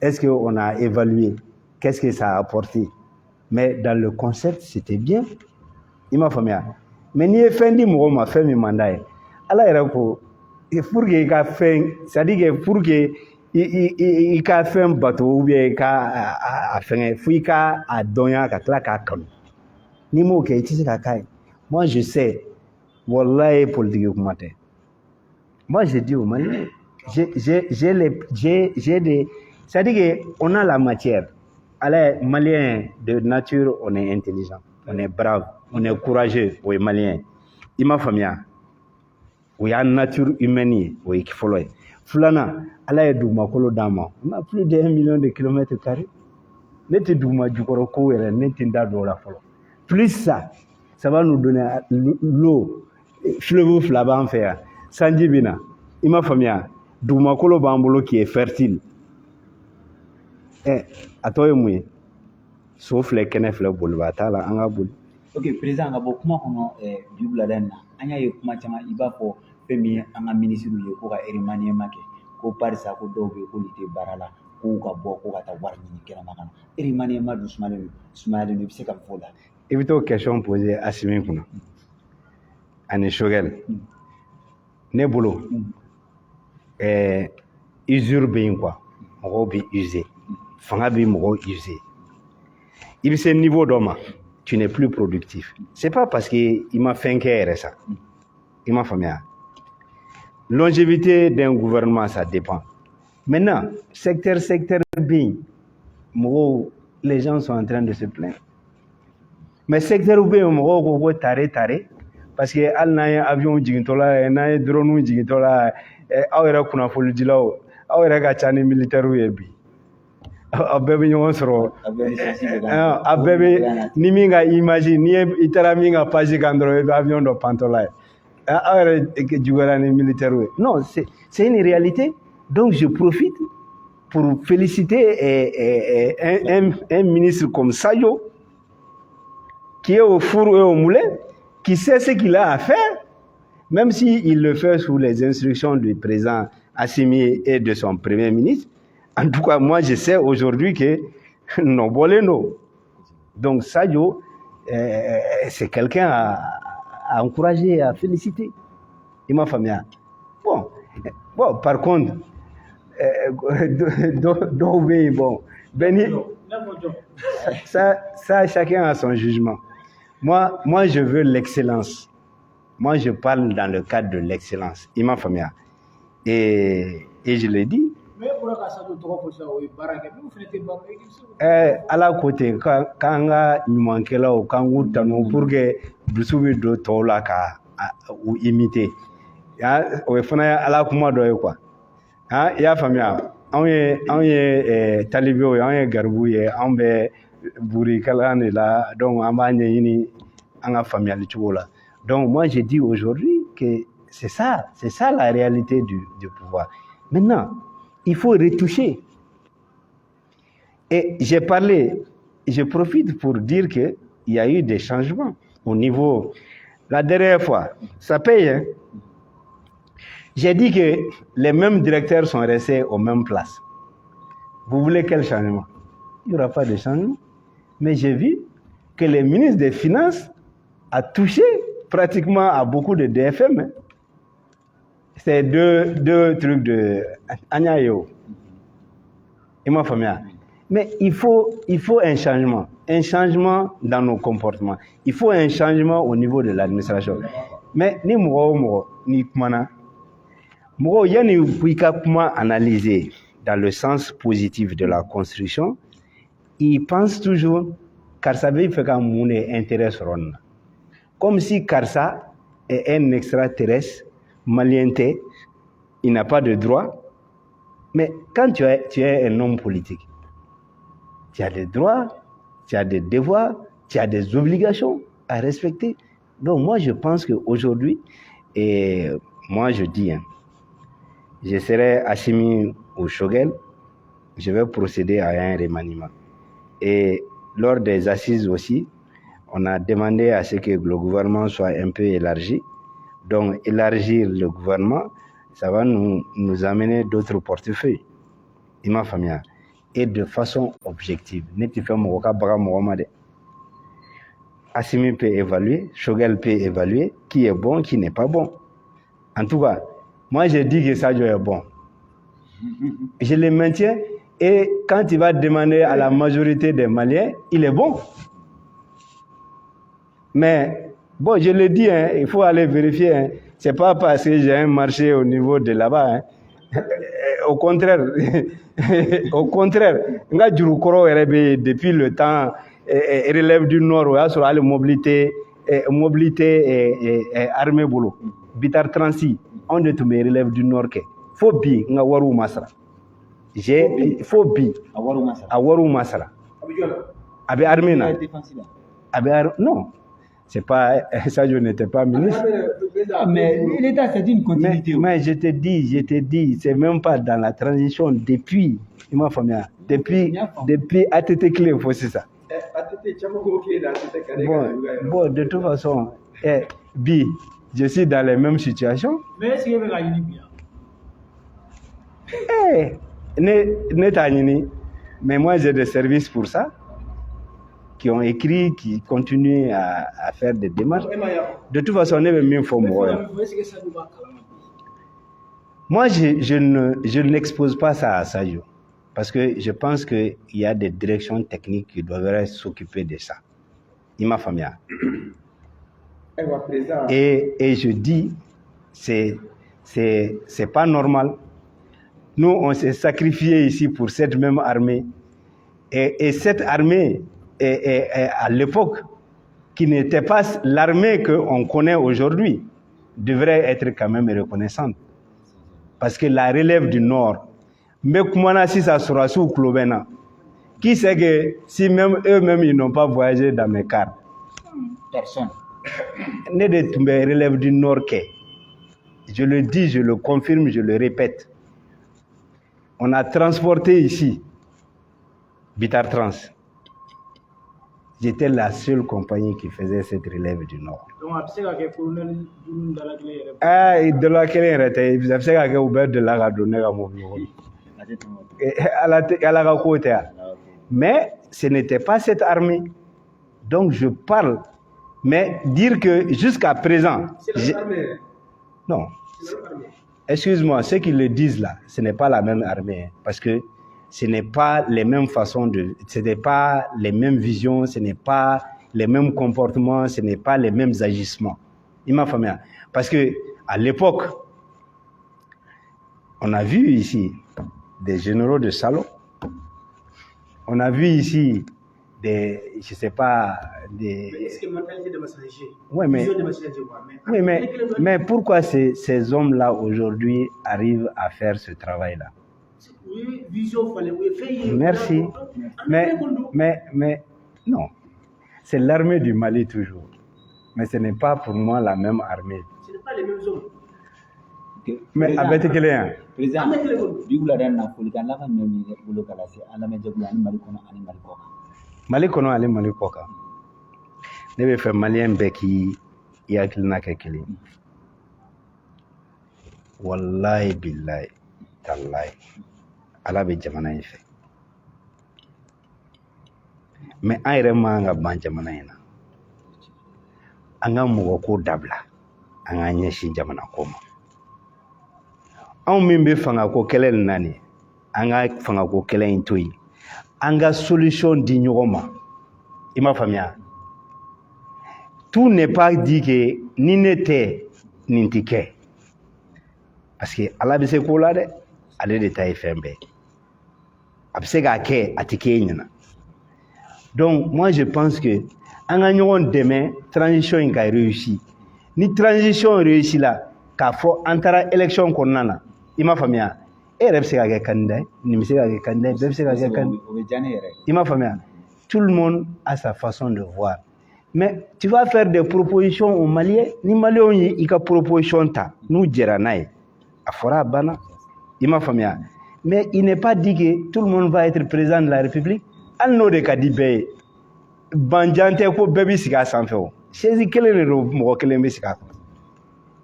Est-ce qu'on a évalué? Qu'est-ce que ça a apporté? Mais dans le concept c'était bien. I m'a faamuya. Mais n'i ye fɛn di mɔgɔ ma fɛn min man d'a ye Ala yɛrɛ ko pour que i ka fɛn c'est-à-dire que pour que i ka fɛn bato ou bien i ka a fɛngɛ fo i ka a dɔnya ka tila k'a kanu n'i m'o kɛ i tɛ se ka k'a ye. Moi je sais wallahi politique kuma tɛ. Moi je dis aux Maliens j'ai des c'est-à-dire que on a la matière. Ala Malien de nature on est intelligent, on est brave, on est courageux, o ye Malien. I m'a faamuya. O y'a nature humaine ye, o ye fɔlɔ ye. Filanan, Ala ye dugumakolo d'an ma. On a plus de 1 million de kilomètres carrés. Ne tɛ duguma jukɔrɔ ko yɛrɛ ne tɛ n da don o la fɔlɔ. Plus ça va nous donner l'eau. Fleuve fila b'an fɛ yan. Sanji bɛ na. I m'a faamuya. Dugumakolo b'an bolo qui est fertile. A tɔ ye mun ye? So filɛ kɛnɛ filɛ boliba t'a la an ka boli. Ok président ka bɔ kuma kɔnɔ bi wulada in na an y'a ye kuma caman i b'a fɔ fɛn min ye an ka ministres ye ko ka remaniement kɛ ko barisa ko dɔw bɛ yen k'olu tɛ baara la k'u ka bɔ ko ka taa wari ɲini kɛnɛma ka na remaniement dun sumayalen don i bɛ se ka fɔ o la. I bɛ t'o question poser Asimi kunna ani Choguel. Ne bolo usure bɛ yen quoi mɔgɔw bɛ user fanga bɛ mɔgɔw user i bɛ se niveau dɔ ma. Tu n'es plus productif. C'est pas parce qu'il m'a fait un kɛ ça. Il m'a faamuya. Longévité d'un gouvernement, ça dépend. Maintenant, secteur B, les gens sont en train de se plaindre. Mais secteur B, tare, parce que hali n'an ye avion jigintɔ la n'an ye drone jigintɔ la aw yɛrɛ kunnafonidilaw aw yɛrɛ ka ca ni militaires ye bi aw bɛɛ bɛ ɲɔgɔn sɔrɔ a bɛɛ bɛ ni min ka image ni i taara min ka page kan dɔrɔn i bɛ avion dɔ pantɔ la ye aw yɛrɛ juguyara ni militaires ye non c'est une réalité donc je profite pour féliciter un ministre comme Sadio qui est au four et au moulin, qui sait ce qu'il a à faire, même s'il le fait sous les instructions du président Assimi et de son premier ministre. En tout cas, moi, je sais aujourd'hui que non, boleno. Donc, Sadio, c'est quelqu'un à encourager, à féliciter. Il m'a famille. Bon, par contre, bon, Benny, ça, chacun a son jugement. Moi, je veux l'excellence. Moi, je parle dans le cadre de l'excellence. Il m'a famille. Et je l'ai dit. À la côté, quand nous pour que nous do tola ka ou imiter. O fana ala kuma do quoi. Il y a famille. On est talibé, on est garbouillé, on est bourri kalane là, donc on va ni en famille là. Donc moi je dis aujourd'hui que c'est ça la réalité du pouvoir. Maintenant, il faut retoucher. Et je profite pour dire qu'il y a eu des changements au niveau. La dernière fois, ça paye. Hein? J'ai dit que les mêmes directeurs sont restés aux mêmes places. Vous voulez quel changement? Il n'y aura pas de changement. Mais j'ai vu que le ministre des Finances a touché pratiquement à beaucoup de DFM. Hein? C'est deux trucs de Agnayo. Et ma famille. Mais il faut un changement dans nos comportements. Il faut un changement au niveau de l'administration. Mais ni moro ni kumana. Moro yani puika kuma analyser dans le sens positif de la construction. Il pense toujours Karsa veut faire qu'un monde intéresse Ron. Comme si Karsa est un extraterrestre malienté, il n'a pas de droit. Mais quand tu es un homme politique, tu as des droits, tu as des devoirs, tu as des obligations à respecter. Donc moi je pense qu'aujourd'hui, et moi je dis, hein, je serai Assimi ou Shogel, je vais procéder à un remaniement. Et lors des assises aussi, on a demandé à ce que le gouvernement soit un peu élargi. Donc élargir le gouvernement, ça va nous amener d'autres portefeuilles. Ima famille. Et de façon objective. Assimi peut évaluer, Shogel peut évaluer qui est bon, qui n'est pas bon. En tout cas, moi je dis que Sadio est bon. Je le maintiens et quand il va demander à la majorité des Maliens, il est bon. Mais bon, je le dis, hein, il faut aller vérifier. Hein. Ce n'est pas parce que j'ai un marché au niveau de là-bas. Hein. Au contraire, depuis le temps, relève du Nord, sur la mobilité armée boulot. Bitar Transi, on est tout relève du Nord. Faut bien, nga waru masra. Faut bien, a waru masra. Avec armée na. Non. C'est pas, ça je n'étais pas ministre. Mais l'État, c'est une continuité. Mais je te dis, c'est même pas dans la transition depuis, depuis ATT clé, c'est ça. Bon, de toute façon, je suis dans les mêmes situations. Mais est-ce qu'il y a mais moi j'ai des services pour ça. Qui ont écrit, qui continuent à faire des démarches. De toute façon, on est même mieux moi, je ne l'expose pas ça à Sadio. Parce que je pense qu'il y a des directions techniques qui doivent s'occuper de ça. Il m'a famille. Et je dis, c'est pas normal. Nous, on s'est sacrifié ici pour cette même armée. Et cette armée, et à l'époque, qui n'était pas l'armée qu'on connaît aujourd'hui, devrait être quand même reconnaissante. Parce que la relève du Nord, mais comment si ça sera sous Klobena, qui sait que si même eux-mêmes ils n'ont pas voyagé dans mes cartes? Personne. Ne de tombe relève du Nord que. Je le dis, je le confirme, je le répète. On a transporté ici Bitar Trans. J'étais la seule compagnie qui faisait cette relève du Nord. Donc, c'est que colonel Ah, de la quelle était, vous savez que vous êtes de la donner à mon côté. Mais ce n'était pas cette armée. Donc je parle. Mais dire que jusqu'à présent. Non. Excuse-moi, ceux qui le disent là, ce n'est pas la même armée. Parce que ce n'est pas les mêmes façons de. Ce n'est pas les mêmes visions, ce n'est pas les mêmes comportements, ce n'est pas les mêmes agissements. Il m'a famille. Parce que à l'époque, on a vu ici des généraux de salon. On a vu ici des, je sais pas, des. Mais est-ce que mentalité de messager? Oui, mais pourquoi ces hommes-là aujourd'hui arrivent à faire ce travail-là? Oui, vision fallait faire. Merci. Mais non, c'est l'armée du Mali toujours. Mais ce n'est pas pour moi la même armée. Ce n'est pas les mêmes hommes. Mais avec quel lien? Président, du coup, la dernière fois, quand la femme m'a mis le calassé, elle m'a dit que Mali kono ale Mali koka. Ne be fe Malien bɛɛ k'i hakilina kɛ kelen. Wallahi billahi tallahi ala bɛ jamana in fɛ. Mais an yɛrɛ man ka ban jamana in na. An ka mɔgɔ ko dabila. An ka ɲɛsin jamana ko ma. Anw min bɛ fanga ko kɛlɛ nin na nin, an ka fanga ko kɛlɛ in to yen. An ka solution di ɲɔgɔn ma. I m'a faamuya? Tout n'est pas dit que ni ne tɛ nin ti kɛ. Parce que ala bɛ se ko la dɛ. Ale de ta ye fɛn bɛɛ. A bɛ se k'a kɛ a ti kɛ e ɲɛna. Donc moi je pense que an ka ɲɔgɔn dɛmɛ transition in ka réussir. Ni transition réussit la, k'a fɔ an taara élection kɔnɔna na. I m'a faamuya? E yɛrɛ bɛ se ka kɛ candidat ye, nin bɛ se ka kɛ candidat ye, bɛɛ bɛ se ka kɛ candidat. I m'a faamuya? Tout le monde a sa façon de voir. Mais tu vas faire des propositions aux Maliens. Ni Maliens y a proposition ta, nous dira naï. A fora bana. Il m'a famille. Mais il n'est pas dit que tout le monde va être président de la République. Al no de kadibé. Banjante ko bebi sika sanfo. Chezi kele ne ro mo kele me sika.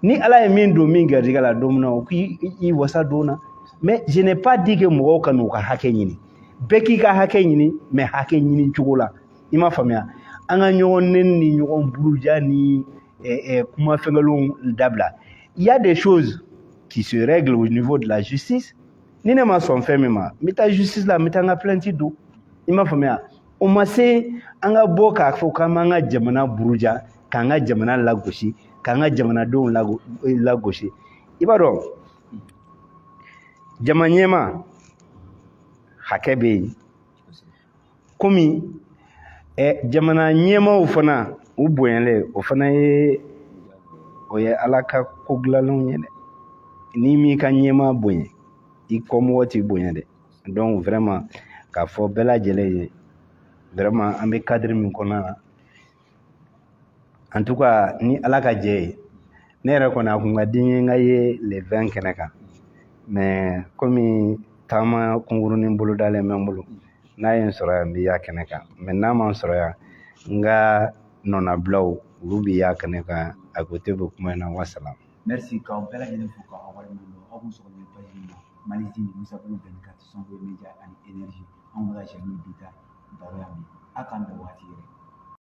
Ni ala e min do min gardiga la domna o ki I wasa dona. Mais je n'ai pas dit que mo kanu ka hake nyini. Beki ka hake nyini, mais hake nyini chugola. Il m'a famille. Anga ñogon nen ni ñogon buruja ni kuma fengalon dabla. Il y a des choses qui se règlent au niveau de la justice. Ni ne ma son fait même. Mais ta justice là, mais t'as plein de dos. Il m'a famille. On m'a se anga boka fo kamanga jamana buruja, kanga jamana la goshi, kanga jamana don la goshi. Ibaro. Jamanyema hakebe. Komi jamana ɲɛmaaw fana u bonyale o fana ye o ye ala ka ko dilanlenw ye dɛ ni m'i ka ɲɛmaa bonya I kɔmɔgɔ t'i bonya dɛ donc vraiment k'a fɔ bɛɛ lajɛlen ye vraiment an bɛ cadre min kɔnɔna na en tout cas ni ala ka jɛ ye ne yɛrɛ kɔni a kun ka di n ye n ka ye le 20 kɛnɛ kan mais komi taama kunkurunin bolo dalen bɛ n bolo n'a ye n sɔrɔ yan n bɛ y'a kɛnɛ kan mais n'a ma n sɔrɔ yan n ka nɔnabilaw olu bɛ y'a kɛnɛ kan a côté bɛ kuma in na wasalaam. Merci k'aw bɛɛ lajɛlen fo k'aw waleɲuman dɔn aw kun sɔgɔlen page in na Mali TV Musa Bolo 24 Sonko Media ani Énergie anw bɛ ka Jɛmu Bita baro yan bi a k'an bɛn waati yɛrɛ.